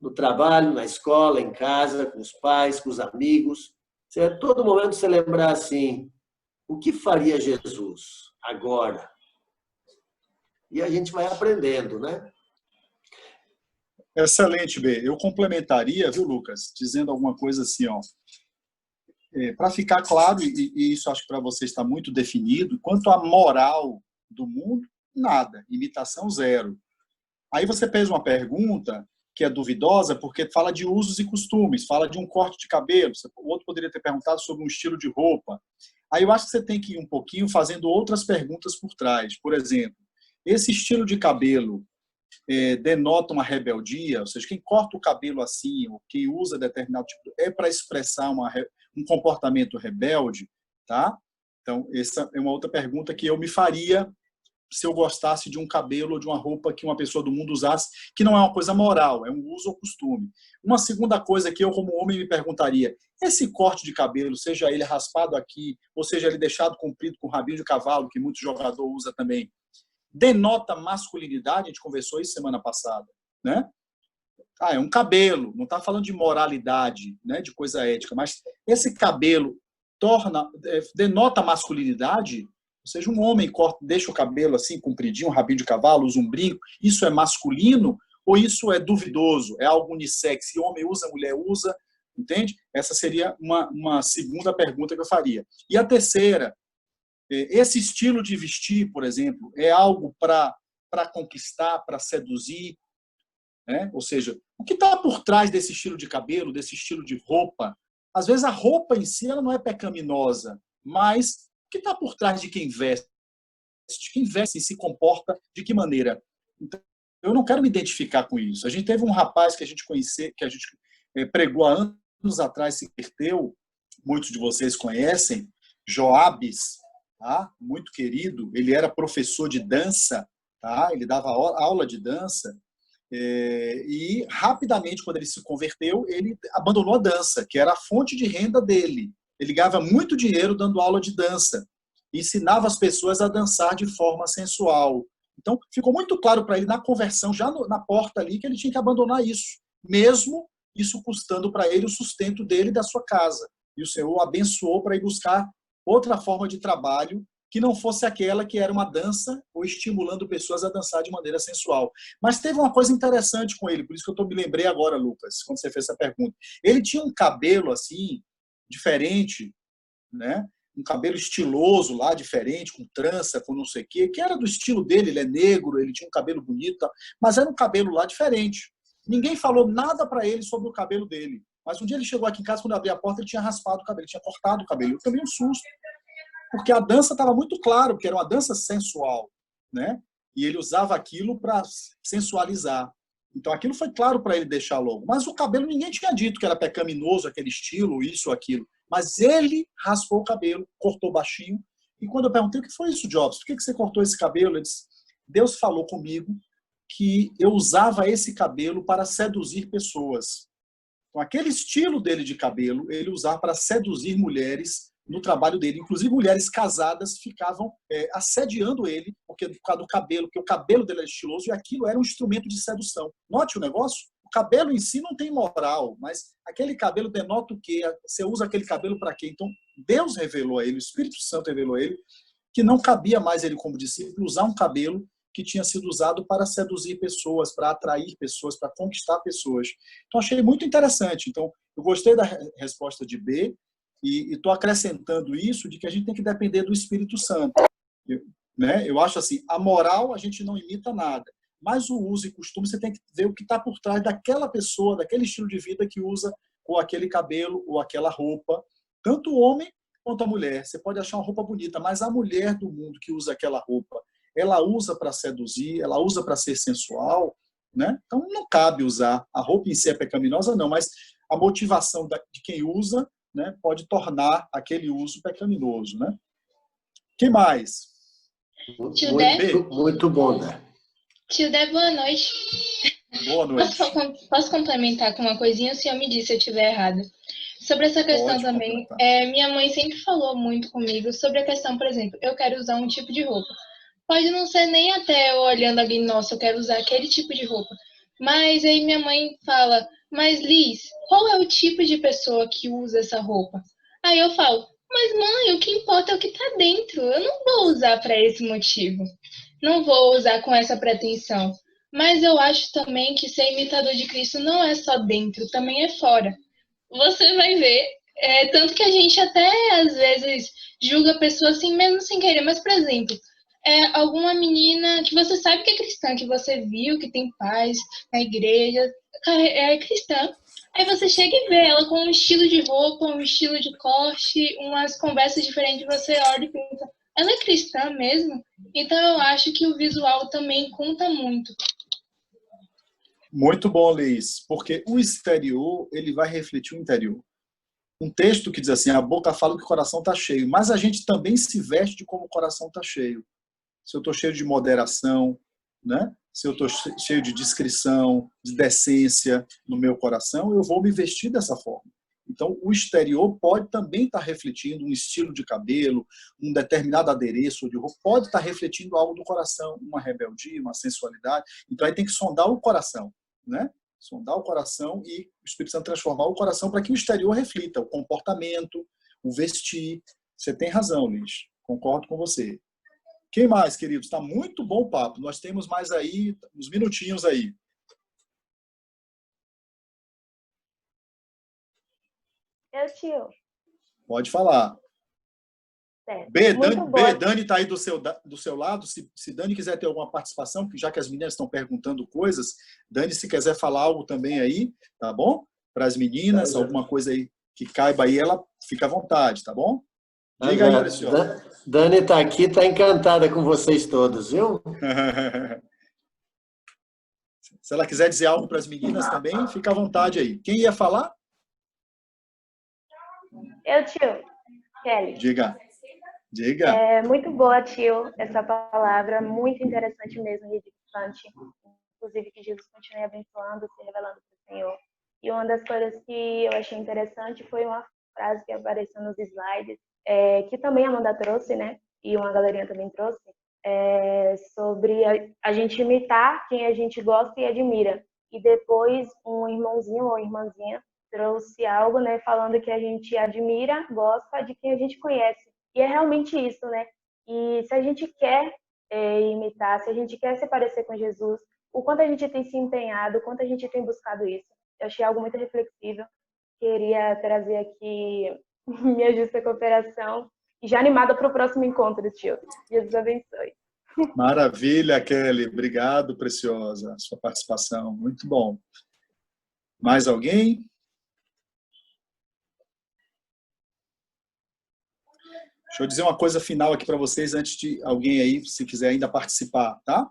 no trabalho, na escola, em casa, com os pais, com os amigos, a todo momento você lembrar assim, o que faria Jesus agora? E a gente vai aprendendo, né? Excelente, B. Eu complementaria, viu, Lucas, dizendo alguma coisa assim, ó. Para ficar claro, e isso acho que para você está muito definido, quanto à moral do mundo, nada, imitação zero. Aí você fez uma pergunta que é duvidosa, porque fala de usos e costumes, fala de um corte de cabelo, o outro poderia ter perguntado sobre um estilo de roupa. Aí eu acho que você tem que ir um pouquinho fazendo outras perguntas por trás. Por exemplo, esse estilo de cabelo denota uma rebeldia, ou seja, quem corta o cabelo assim, ou quem usa determinado tipo, é para expressar um comportamento rebelde, tá? Então, essa é uma outra pergunta que eu me faria se eu gostasse de um cabelo ou de uma roupa que uma pessoa do mundo usasse, que não é uma coisa moral, é um uso ou costume. Uma segunda coisa que eu, como homem, me perguntaria, esse corte de cabelo, seja ele raspado aqui, ou seja ele deixado comprido com rabinho de cavalo, que muito jogador usa também, denota masculinidade? A gente conversou isso semana passada, né? É um cabelo, não está falando de moralidade, né, de coisa ética, mas esse cabelo denota masculinidade? Ou seja, um homem deixa o cabelo assim, compridinho, um rabinho de cavalo, usa um brinco, isso é masculino ou isso é duvidoso? É algo unissex? Se homem usa, mulher usa, entende? Essa seria uma segunda pergunta que eu faria. E a terceira, esse estilo de vestir, por exemplo, é algo para conquistar, para seduzir, né? Ou seja, o que está por trás desse estilo de cabelo, desse estilo de roupa? Às vezes a roupa em si ela não é pecaminosa, mas o que está por trás de quem veste? Quem veste e se comporta de que maneira? Então, eu não quero me identificar com isso. A gente teve um rapaz que a gente conhecia, que a gente pregou há anos atrás, se converteu, muitos de vocês conhecem, Joabes, tá? Muito querido. Ele era professor de dança, tá? Ele dava aula de dança. E rapidamente, quando ele se converteu, ele abandonou a dança, que era a fonte de renda dele. Ele ganhava muito dinheiro dando aula de dança. Ensinava as pessoas a dançar de forma sensual. Então, ficou muito claro para ele na conversão, já na porta ali, que ele tinha que abandonar isso. Mesmo isso custando para ele o sustento dele e da sua casa. E o Senhor o abençoou para ir buscar outra forma de trabalho que não fosse aquela que era uma dança ou estimulando pessoas a dançar de maneira sensual. Mas teve uma coisa interessante com ele, por isso que eu me lembrei agora, Lucas, quando você fez essa pergunta. Ele tinha um cabelo assim, diferente, né? Um cabelo estiloso lá, diferente, com trança, com não sei o quê, que era do estilo dele, ele é negro, ele tinha um cabelo bonito, mas era um cabelo lá diferente. Ninguém falou nada para ele sobre o cabelo dele. Mas um dia ele chegou aqui em casa, quando eu abri a porta, ele tinha raspado o cabelo, ele tinha cortado o cabelo. Eu tomei um susto, porque a dança estava muito claro, que era uma dança sensual, né? E ele usava aquilo para sensualizar. Então, aquilo foi claro para ele deixar logo. Mas o cabelo, ninguém tinha dito que era pecaminoso, aquele estilo, isso ou aquilo. Mas ele raspou o cabelo, cortou baixinho. E quando eu perguntei, o que foi isso, Jobs? Por que você cortou esse cabelo? Ele disse, Deus falou comigo que eu usava esse cabelo para seduzir pessoas. Então, aquele estilo dele de cabelo, ele usava para seduzir mulheres no trabalho dele. Inclusive, mulheres casadas ficavam assediando ele por causa do cabelo, porque o cabelo dele era estiloso e aquilo era um instrumento de sedução. Note o negócio? O cabelo em si não tem moral, mas aquele cabelo denota o quê? Você usa aquele cabelo para quê? Então, Deus revelou a ele, o Espírito Santo revelou a ele, que não cabia mais ele como discípulo usar um cabelo que tinha sido usado para seduzir pessoas, para atrair pessoas, para conquistar pessoas. Então, achei muito interessante. Então, eu gostei da resposta de B, e estou acrescentando isso de que a gente tem que depender do Espírito Santo. Eu acho assim, a moral a gente não imita nada, mas o uso e costume você tem que ver o que está por trás daquela pessoa, daquele estilo de vida que usa ou aquele cabelo ou aquela roupa. Tanto o homem quanto a mulher. Você pode achar uma roupa bonita, mas a mulher do mundo que usa aquela roupa, ela usa para seduzir, ela usa para ser sensual, né? Então não cabe usar. A roupa em si é pecaminosa, não, mas a motivação de quem usa, né, pode tornar aquele uso pecaminoso, né? Que mais? Tio Dé? Muito bom, Dé. Tio Dé, boa noite. Boa noite. Posso complementar com uma coisinha? O senhor me disse se eu estiver errado. Sobre essa questão também, minha mãe sempre falou muito comigo sobre a questão, por exemplo, eu quero usar um tipo de roupa. Pode não ser nem até eu olhando alguém, nossa, eu quero usar aquele tipo de roupa. Mas aí minha mãe fala, mas Liz, qual é o tipo de pessoa que usa essa roupa? Aí eu falo, mas mãe, o que importa é o que tá dentro. Eu não vou usar para esse motivo. Não vou usar com essa pretensão. Mas eu acho também que ser imitador de Cristo não é só dentro, também é fora. Você vai ver. Tanto que a gente até, às vezes, julga a pessoa assim, mesmo sem querer. Mas, por exemplo, alguma menina que você sabe que é cristã, que você viu que tem paz na igreja, é cristã. Aí você chega e vê ela com um estilo de roupa, um estilo de corte, umas conversas diferentes, você olha e pensa, ela é cristã mesmo? Então eu acho que o visual também conta muito. Muito bom, Liz, porque o exterior, ele vai refletir o interior. Um texto que diz assim, a boca fala que o coração está cheio, mas a gente também se veste de como o coração está cheio. Se eu estou cheio de moderação, né? Se eu estou cheio de discrição, de decência no meu coração, eu vou me vestir dessa forma. Então, o exterior pode também estar refletindo um estilo de cabelo, um determinado adereço de roupa, pode estar refletindo algo do coração, uma rebeldia, uma sensualidade. Então, aí tem que sondar o coração, né? Sondar o coração e o Espírito Santo transformar o coração para que o exterior reflita o comportamento, o vestir. Você tem razão, Liz. Concordo com você. Quem mais, queridos? Está muito bom o papo. Nós temos mais aí, uns minutinhos aí. Tio. Pode falar. Certo. Dani está aí do seu lado. Se Dani quiser ter alguma participação, já que as meninas estão perguntando coisas, Dani, se quiser falar algo também aí, tá bom? Para as meninas, alguma coisa aí que caiba aí, ela fica à vontade, tá bom? Diga aí, Preciosa. Dani está aqui, está encantada com vocês todos, viu? Se ela quiser dizer algo para as meninas também, fica à vontade aí. Quem ia falar? Tio. Kelly. Diga. Muito boa, tio, essa palavra, muito interessante mesmo, edificante. Inclusive, que Jesus continue abençoando, se revelando para o Senhor. E uma das coisas que eu achei interessante foi uma frase que apareceu nos slides, que também a Amanda trouxe, né? E uma galerinha também trouxe, sobre a gente imitar quem a gente gosta e admira. E depois um irmãozinho ou irmãzinha trouxe algo, né, falando que a gente admira, gosta de quem a gente conhece. E é realmente isso, né? E se a gente quer imitar, se a gente quer se parecer com Jesus, o quanto a gente tem se empenhado, o quanto a gente tem buscado isso. Eu achei algo muito reflexível. Queria trazer aqui minha justa cooperação e já animada para o próximo encontro, tio. Jesus abençoe. Maravilha, Kelly. Obrigado, Preciosa, a sua participação. Muito bom. Mais alguém? Deixa eu dizer uma coisa final aqui para vocês, antes de alguém aí, se quiser ainda participar, tá?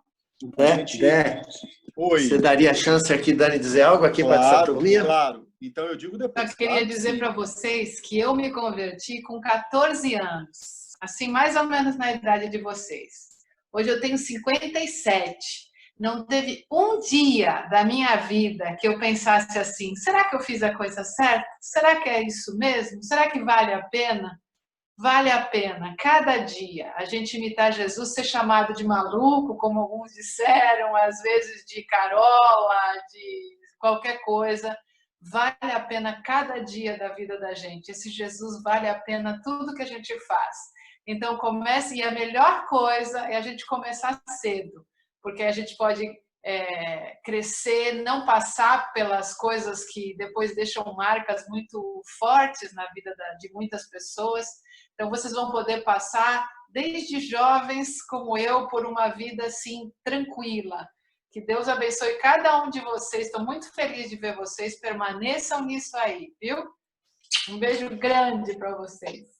Oi. Você daria a chance aqui, Dani, dizer algo aqui para essa turminha? Claro. Então, eu digo depois. Eu queria dizer para vocês que eu me converti com 14 anos, assim, mais ou menos na idade de vocês. Hoje eu tenho 57. Não teve um dia da minha vida que eu pensasse assim, será que eu fiz a coisa certa? Será que é isso mesmo? Será que vale a pena? Vale a pena, cada dia, a gente imitar Jesus, ser chamado de maluco, como alguns disseram, às vezes de carola, de qualquer coisa. Vale a pena cada dia da vida da gente. Esse Jesus vale a pena tudo que a gente faz. Então comece, e a melhor coisa é a gente começar cedo, porque a gente pode crescer, não passar pelas coisas que depois deixam marcas muito fortes na vida de muitas pessoas. Então vocês vão poder passar desde jovens como eu por uma vida assim tranquila. Que Deus abençoe cada um de vocês. Estou muito feliz de ver vocês. Permaneçam nisso aí, viu? Um beijo grande para vocês.